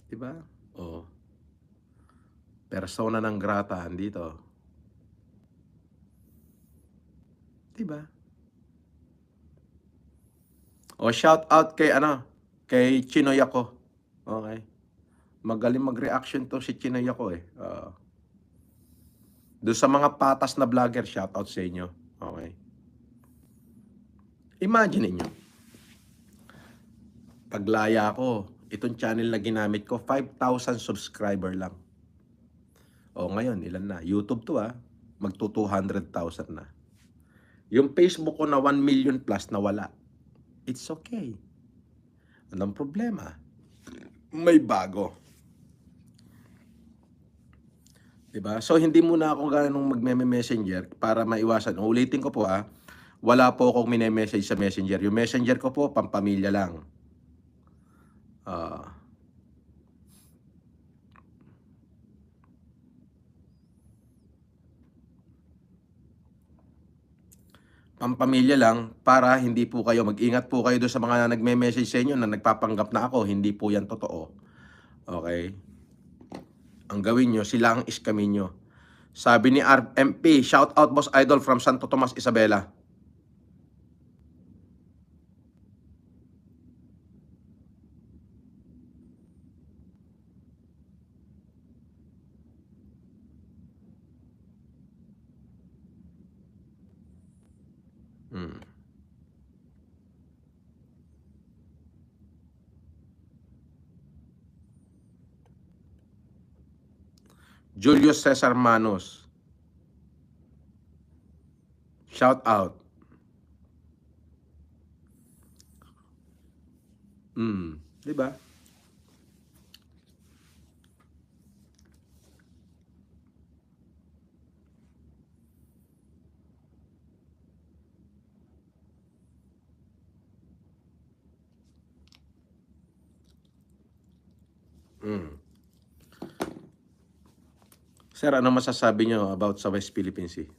Diba? Persona non grata andito. Diba? Shout out kay kay Chinoy ako. Okay. Magaling mag-reaction to si Chinoy ako eh. Doon sa mga patas na vlogger, shout out sa inyo. Okay. Imagine niyo. Paglaya ko, itong channel na ginamit ko, 5,000 subscriber lang. Ngayon, ilan na? YouTube to magto 200,000 na. Yung Facebook ko na 1 million plus na wala. It's okay. Anong problema? May bago. Diba? So, hindi muna ako ganong magme-messenger para maiwasan. Ulitin ko po wala po akong mine-message sa messenger. Yung messenger ko po, pampamilya lang. Pampamilya lang para hindi po kayo, mag-ingat po kayo doon sa mga nagme-message sa inyo na nagpapanggap na ako. Hindi po yan totoo. Okay? Ang gawin nyo, sila ang iskamin nyo. Sabi ni RMP, shout out Boss Idol from Santo Tomas, Isabela. Julius Cesar Manos. Shout out. Diba? Sir, ano masasabi nyo about sa West Philippine Sea?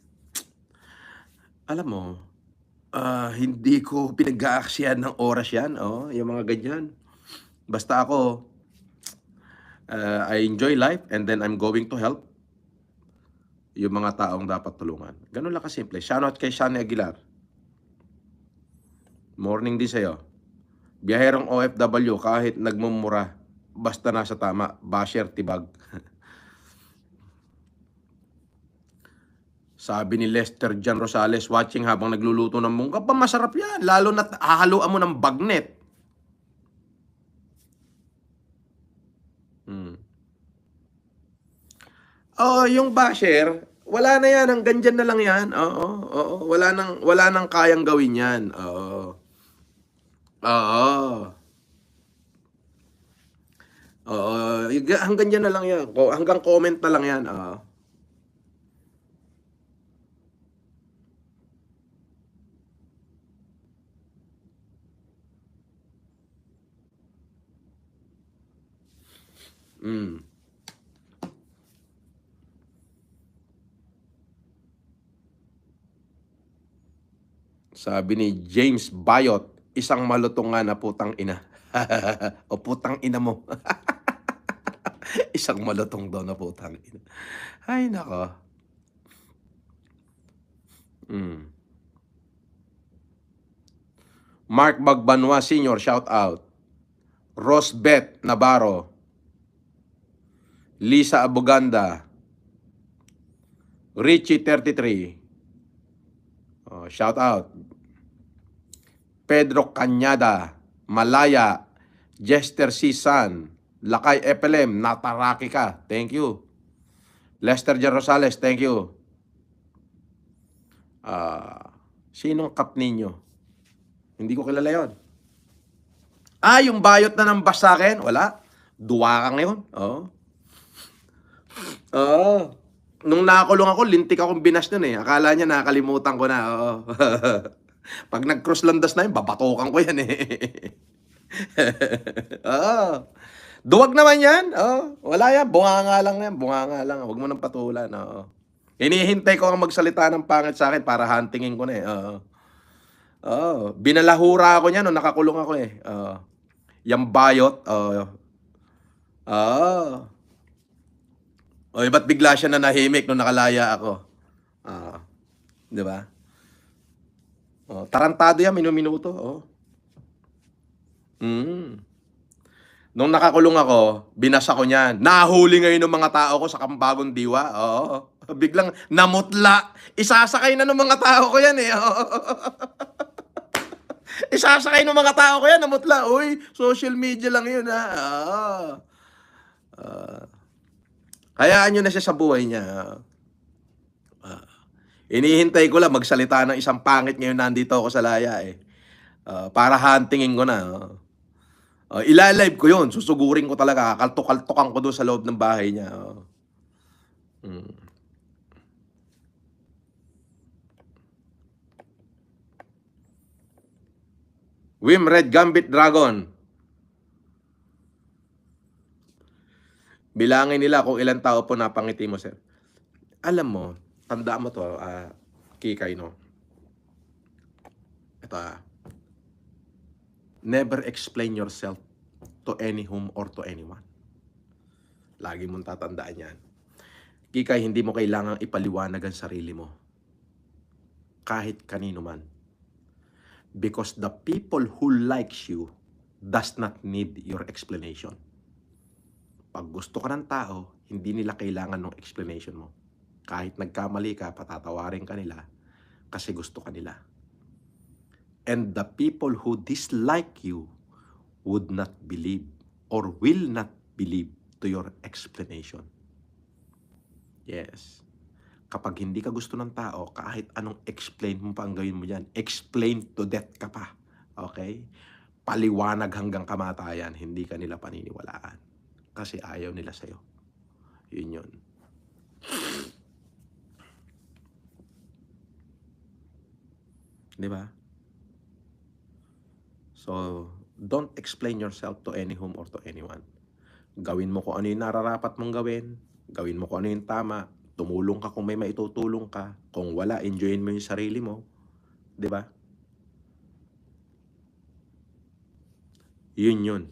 Alam mo, hindi ko pinag-aaksyan ng oras yan, yung mga ganyan. Basta ako, I enjoy life and then I'm going to help. yung mga taong dapat tulungan. Ganun lang kasimple. Shoutout kay Shani Aguilar. Morning din sa'yo. Biyaherong OFW kahit nagmumura, basta nasa tama, basher tibag. Sabi ni Lester Jan Rosales, watching habang nagluluto ng mungka, pa masarap yan. Lalo na hahaluan mo ng bagnet. Oo, yung basher, wala na yan, hanggang dyan na lang yan. Oo, oo, wala nang kayang gawin yan. Oo. Oo. Oo, hanggang dyan na lang yan. Hanggang comment na lang yan. Oo. Mm. Sabi ni James Bayot, isang malutong nga na putang ina. O putang ina mo. Isang malutong daw na putang ina. Ay, nako. Mm. Mark Bagbanwa Sr., shout out. Rosbeth Navarro. Lisa Aboganda. Richie 33. Oh, shout out. Pedro Cañada. Malaya. Jester C. San. Lakay FLM. Nataraki ka. Thank you. Lester J. Rosales. Thank you. Sinong kap ninyo? Hindi ko kilala yon. Yung bayot na ng bus sa akin? Wala. Duwa ka ngayon. Oo. Oo. Nung nakakulong ako, lintik akong binas nun eh. Akala niya nakakalimutan ko na. Oo. Pag nag-cross landas na yun, babatokan ko yan eh. Oo. Duwag naman yan. Oo. Wala yan. Bunganga lang yan. Bunganga lang. Huwag mo nang patulan. Oo. Hinihintay ko ang magsalita ng pangit sa akin para huntingin ko na eh. Oo. Oo. Binalahura ako niya nung nakakulong ako eh. Oo. Yung bayot. Oo. Oo. O, ba't bigla siya na nahimik nung nakalaya ako? Di ba? Tarantado yan, minuminuto. Nung nakakulong ako, binasa ko niyan. Nahuli ngayon ng mga tao ko sa Kambagong Diwa. Oo. Biglang namutla. Isasakay na ng mga tao ko yan eh. Isasakay ng mga tao ko yan, namutla. Uy, social media lang yun ha. Hayaan nyo na siya sa buhay niya. Inihintay ko lang magsalita ng isang pangit ngayon nandito ako sa laya eh. Para huntingin ko na. Ilalive ko yun. Susugurin ko talaga. Kaltok-kaltokan ko doon sa loob ng bahay niya. Wim Red Gambit Dragon. Bilangin nila kung ilang tao po napangiti mo, sir. Alam mo, tandaan mo to, Kikay, no? Ito, never explain yourself to any whom or to anyone. Lagi mong tatandaan yan. Kikay, hindi mo kailangang ipaliwanag ang sarili mo. Kahit kanino man. Because the people who likes you does not need your explanation. Pag gusto ka ng tao, hindi nila kailangan ng explanation mo. Kahit nagkamali ka, patatawarin ka nila kasi gusto ka nila. And the people who dislike you would not believe or will not believe to your explanation. Yes. Kapag hindi ka gusto ng tao, kahit anong explain mo pa ang gawin mo dyan, explain to death ka pa. Okay? Paliwanag hanggang kamatayan, hindi ka nila paniniwalaan. Kasi ayaw nila sa'yo. Yun yun. Diba? So, don't explain yourself to any whom or to anyone. Gawin mo kung ano yung nararapat mong gawin. Gawin mo kung ano yung tama. Tumulong ka kung may maitutulong ka. Kung wala, enjoyin mo yung sarili mo. Diba? Yun yun.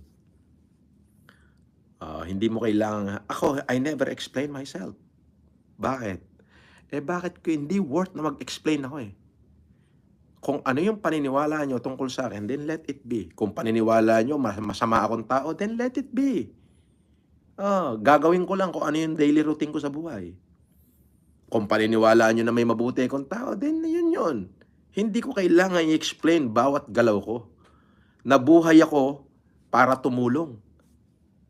Hindi mo kailangan, I never explain myself. Bakit? bakit ko hindi worth na mag-explain ako eh. Kung ano yung paniniwala nyo tungkol sa akin, then let it be. Kung paniniwala nyo masama akong tao, then let it be. Gagawin ko lang kung ano yung daily routine ko sa buhay. Kung paniniwala nyo na may mabuti akong tao, then yun. Hindi ko kailangan i-explain bawat galaw ko. Nabuhay ako para tumulong.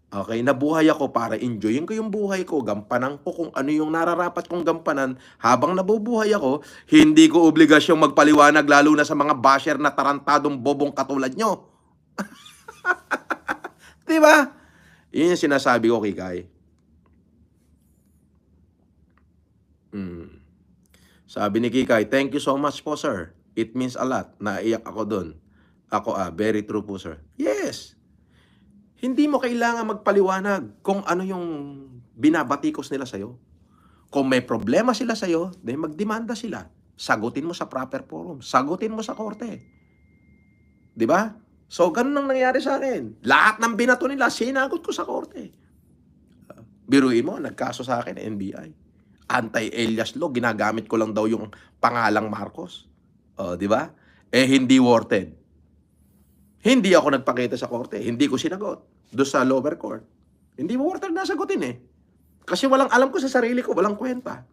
Okay, nabuhay ako para enjoyin ko yung buhay ko, gampanan ko kung ano yung nararapat kong gampanan habang nabubuhay ako, hindi ko obligasyong magpaliwanag lalo na sa mga basher na tarantadong bobong katulad nyo. Diba? Yun yung sinasabi ko, Kikay. Sabi ni Kikay, thank you so much po, sir. It means a lot. Naiyak ako dun. Ako, very true po, sir. Yes. Hindi mo kailangan magpaliwanag kung ano yung binabatikos nila sa'yo. Kung may problema sila sa'yo, then magdemanda sila. Sagutin mo sa proper forum. Sagutin mo sa korte. Diba? So, ganun ang nangyari sa akin. Lahat ng binato nila, sinagot ko sa korte. Biruin mo, nagkaso sa akin, NBI. Anti-alias law, ginagamit ko lang daw yung pangalang Marcos. Diba? Hindi worth it. Hindi ako nagpakita sa korte. Hindi ko sinagot. Doon sa lower court. Hindi mo worth it na sagutin eh. Kasi walang alam ko sa sarili ko. Walang kwenta.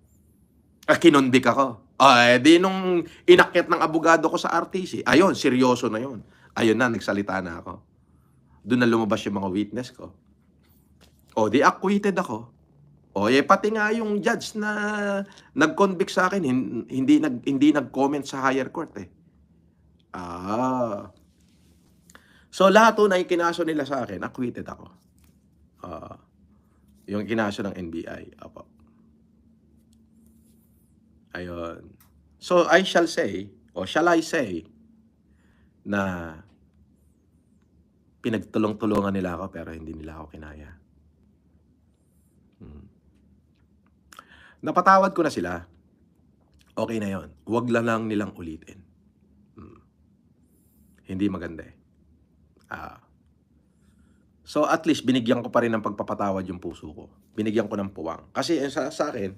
Kinondik ako. Di nung inakyat ng abogado ko sa RTC, ayun, seryoso na yun. Ayun na, nagsalita na ako. Doon na lumabas yung mga witness ko. Di acquitted ako. Pati nga yung judge na nag-convict sa akin, hindi nag-comment sa higher court eh. So, lahat na yung kinaso nila sa akin, acquitted ako. Yung kinaso ng NBI. Ayun. So, shall I say, na pinagtulong-tulungan nila ako pero hindi nila ako kinaya. Napatawad ko na sila. Okay na yon. Huwag lang nilang ulitin. Hindi maganda eh. So at least binigyan ko pa rin ng pagpapatawad yung puso ko. Binigyan ko ng puwang. Kasi sa akin,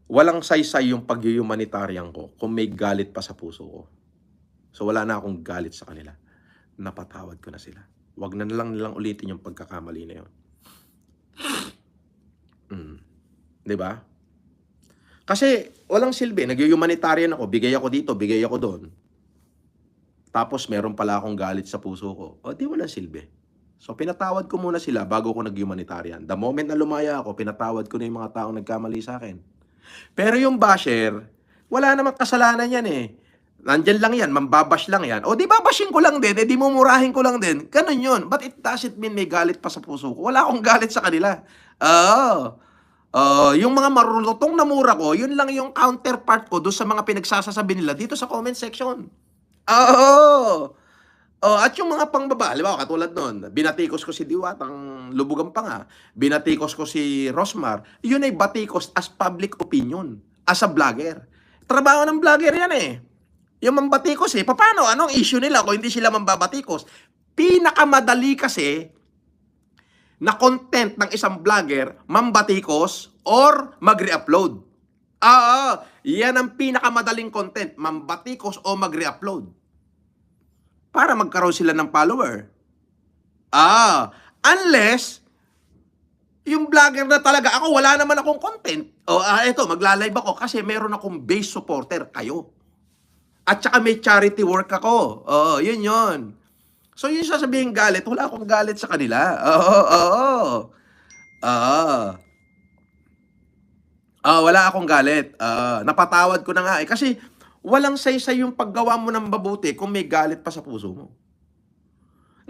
walang saysay yung pag-humanitarian ko kung may galit pa sa puso ko. So wala na akong galit sa kanila. Napatawad ko na sila. Huwag na lang nilang ulitin yung pagkakamali na yun. Diba? Kasi walang silbi. Nag-humanitarian ako. Bigay ako dito, bigay ako doon. Tapos meron pala akong galit sa puso ko. Di walang silbi. So pinatawad ko muna sila bago ko nag-humanitarian. The moment na lumaya ako, pinatawad ko na yung mga taong nagkamali sa akin. Pero yung basher, wala namang kasalanan yan eh. Nandyan lang yan, mambabash lang yan. Di babashin ko lang din, di mumurahin ko lang din. Ganun yun. But it doesn't mean may galit pa sa puso ko. Wala akong galit sa kanila. Yung mga marulutong na mura ko, yun lang yung counterpart ko doon sa mga pinagsasasabi nila dito sa comment section. At yung mga pangbaba, halimbawa katulad nun, binatikos ko si Diwatang lubugan pa nga, binatikos ko si Rosmar, yun ay batikos as public opinion, as a vlogger. Trabaho ng vlogger yan eh. Yung mambatikos eh, paano? Anong issue nila kung hindi sila mambabatikos? Pinakamadali kasi na content ng isang vlogger, mambatikos or mag-re-upload. Yan ang pinakamadaling content, mambatikos o mag-re-upload. Para magkaroon sila ng follower. Unless, yung vlogger na talaga, ako wala naman akong content. Eto, magla-live ako kasi meron akong base supporter, kayo. At saka may charity work ako. Yun. So, yung sasabihin galit, wala akong galit sa kanila. Wala akong galit. Napatawad ko na nga eh. Kasi, walang saysay yung paggawa mo ng mabuti kung may galit pa sa puso mo.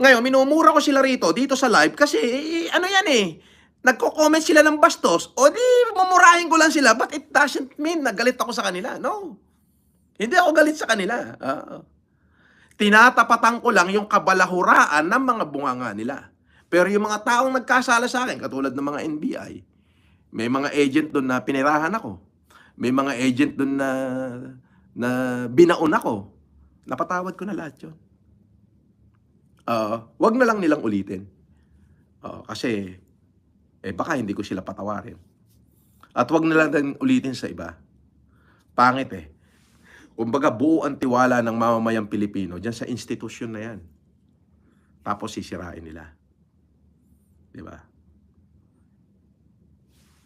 Ngayon, minumura ko sila rito, dito sa live, kasi, ano yan eh, nagko-comment sila ng bastos, di, mumurahin ko lang sila, but it doesn't mean na galit ako sa kanila. No. Hindi ako galit sa kanila. Tinatapatan ko lang yung kabalahuraan ng mga bunganga nila. Pero yung mga taong nagkasala sa akin, katulad ng mga NBI, may mga agent doon na pinirahan ako. May mga agent doon na binaon ako. Napatawad ko na lahat yun. Wag na lang nilang ulitin. Kasi, baka hindi ko sila patawarin. At wag na lang din ulitin sa iba. Pangit eh. Kumbaga buo ang tiwala ng mamamayang Pilipino diyan sa institusyon na 'yan. Tapos sisirain nila, 'di ba?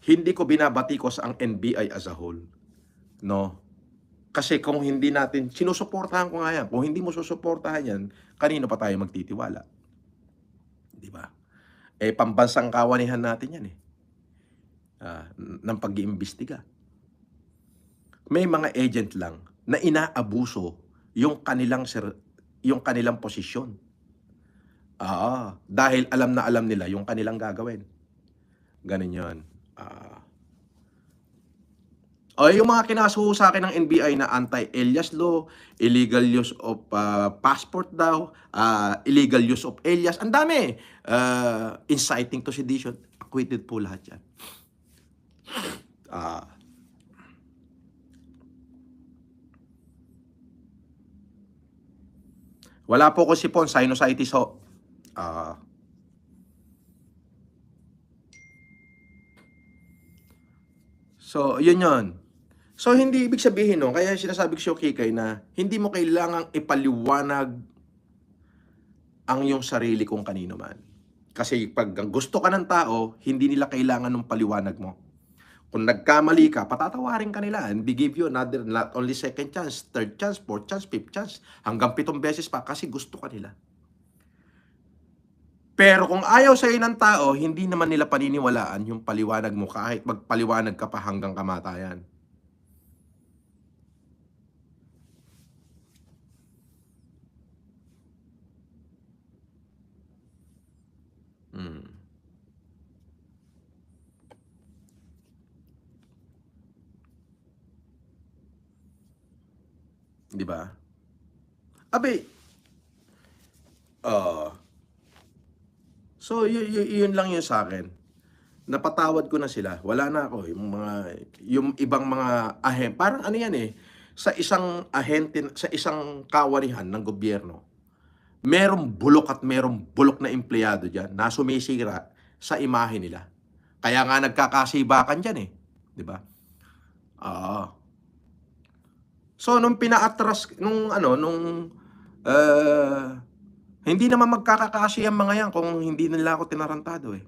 Hindi ko binabatikos ang NBI as a whole, no? Kasi kung hindi natin sinusuportahan ko nga 'yan, kung hindi mo susuportahan 'yan, kanino pa tayo magtitiwala, 'di ba? Eh, pambansang kawanihan natin 'yan eh, ng pag-iimbestiga. May mga agent lang na inaabuso yung kanilang posisyon. Dahil alam na alam nila yung kanilang gagawin. Gano'n 'yon. Yung mga kinasuho sa akin ng NBI na anti-alias law, illegal use of passport daw, illegal use of alias, ang dami. Inciting to sedition, acquitted po lahat 'yan. Wala po ko sipon, sinusitis ho. So, yun yun. So, hindi ibig sabihin no, kaya sinasabi ko siya Kikay na hindi mo kailangang ipaliwanag ang iyong sarili kung kanino man. Kasi pag gusto ka ng tao, hindi nila kailangan ng paliwanag mo. Kung nagkamali ka, patatawarin ka nila and they give you another, not only second chance, third chance, fourth chance, fifth chance, hanggang 7 beses pa kasi gusto ka nila. Pero kung ayaw sa'yo ng tao, hindi naman nila paniniwalaan yung paliwanag mo kahit magpaliwanag ka pa hanggang kamatayan. Di ba? Abe, so yun lang yun sa akin. Napatawad ko na sila. Wala na ako yung ibang mga ahente. Parang ano yan eh, sa isang ahente, sa isang kawanihan ng gobyerno, merong bulok at merong bulok na empleyado diyan na sumisira sa imahe nila. Kaya nga nagkakasibakan diyan eh, 'di ba? So nung pinaatras hindi naman magkakakasi ang mga yan kung hindi nila ako tinarantado eh.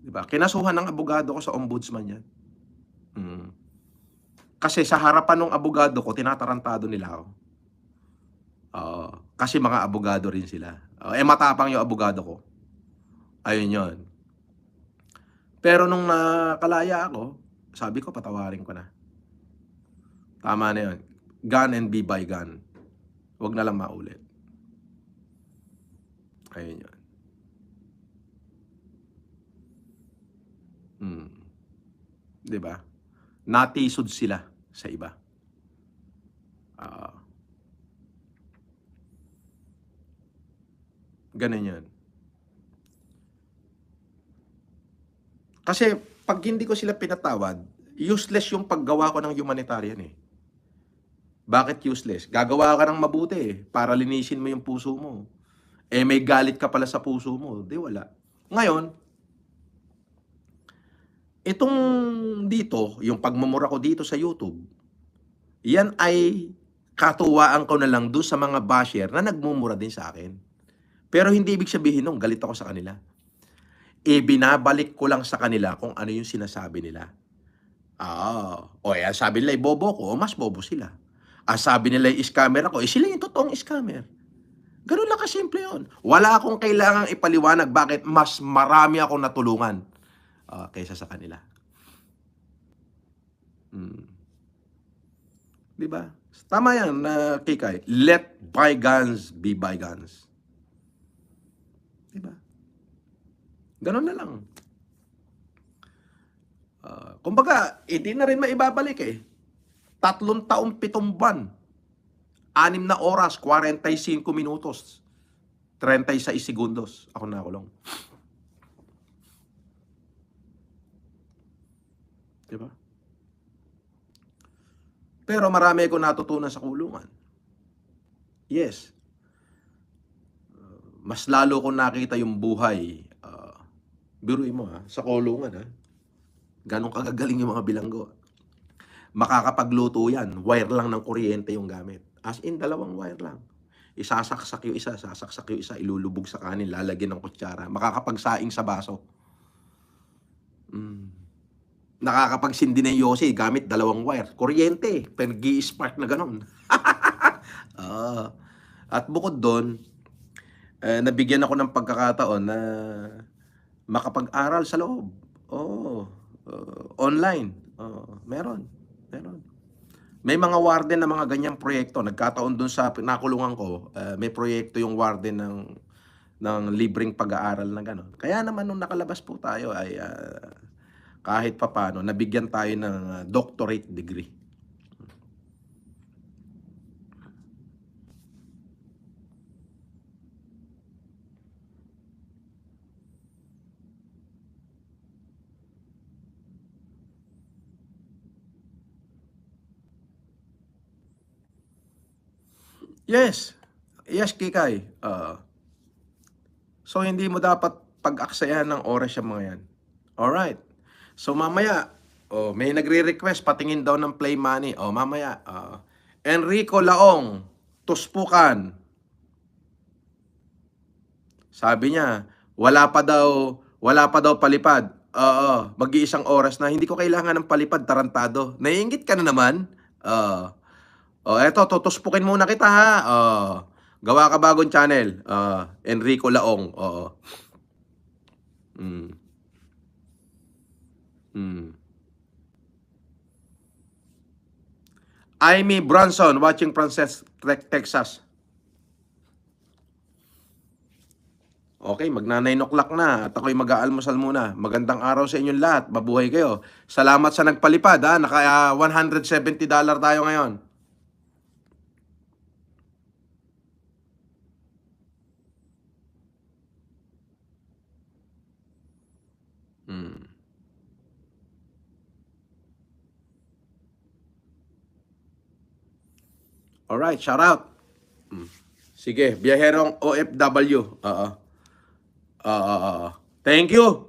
'Di ba? Kinasuhan ng abogado ko sa ombudsman yan. Kasi sa harapan ng abogado ko, tinatarantado nila ako. Kasi mga abogado rin sila. Matapang yung abogado ko. Ayun yun. Pero nung nakalaya ako, sabi ko patawarin ko na. Tama na yun. Gone and be bygone. Huwag na lang maulit. Ayun yun. Diba? Natisod sila sa iba. Ganun yun. Kasi pag hindi ko sila pinatawad, useless yung paggawa ko ng humanitarian eh. Bakit useless? Gagawa ka ng mabuti eh, para linisin mo yung puso mo. May galit ka pala sa puso mo, di wala. Ngayon, itong dito, yung pagmumura ko dito sa YouTube, yan ay katuwaan ko na lang doon sa mga basher na nagmumura din sa akin. Pero hindi ibig sabihin nung galit ako sa kanila. Binabalik ko lang sa kanila kung ano yung sinasabi nila. Sabi nila bobo ko, mas bobo sila. Sabi nila scammer ako, sila yung totoong scammer. Ganun lang kasimple yun. Wala akong kailangang ipaliwanag bakit mas marami akong natulungan kaysa sa kanila. Diba? Tama yan, Kikay. Let bygones be bygones. Diba? Ganun na lang. Kumbaga, hindi na rin maibabalik eh. 3 taon, 7 buwan. 6 na oras, 45 minutos. 36 segundos. Ako nakulong. Diba? Pero marami akong natutunan sa kulungan. Yes. Mas lalo kong nakita yung buhay. Biruin mo sa kulungan ganun kagagaling yung mga bilanggo. makakapagluto yan, wire lang ng kuryente yung gamit. As in, dalawang wire lang. Isasaksak yung isa, sasaksak yung isa, ilulubog sa kanin, lalagyan ng kutsara. Makakapagsaing sa baso. Nakakapagsindi ng yosi gamit dalawang wire. Kuryente, nag-i-spark na ganon. At bukod doon, nabigyan ako ng pagkakataon na makapag-aral sa loob. Online. Meron. May mga warden na mga ganyang proyekto. Nagkataon dun sa nakulungan ko, may proyekto yung warden ng libreng pag-aaral na gano'n. Kaya naman nung nakalabas po tayo ay kahit papano, nabigyan tayo ng doctorate degree. Yes. Yes, Kikay. So, hindi mo dapat pag-aksayahan ng oras yung mga yan. Alright. So, mamaya, may nagre-request, patingin daw ng play money. Mamaya, Enrico Laong, Tuspukan. Sabi niya, wala pa daw palipad. Mag-iisang oras na. Hindi ko kailangan ng palipad, tarantado. Naiingit ka na naman. Eto, tutuspukin muna kita ha. Gawa ka bagong channel. Enrico Laong. Amy Bronson, watching from Texas. Okay, magna 9 o'clock na at ako'y mag-aalmusal muna. Magandang araw sa inyong lahat. Mabuhay kayo. Salamat sa nagpalipad ha. Naka $170 tayo ngayon. Alright, shout out. Sige, biyaherong OFW. Thank you.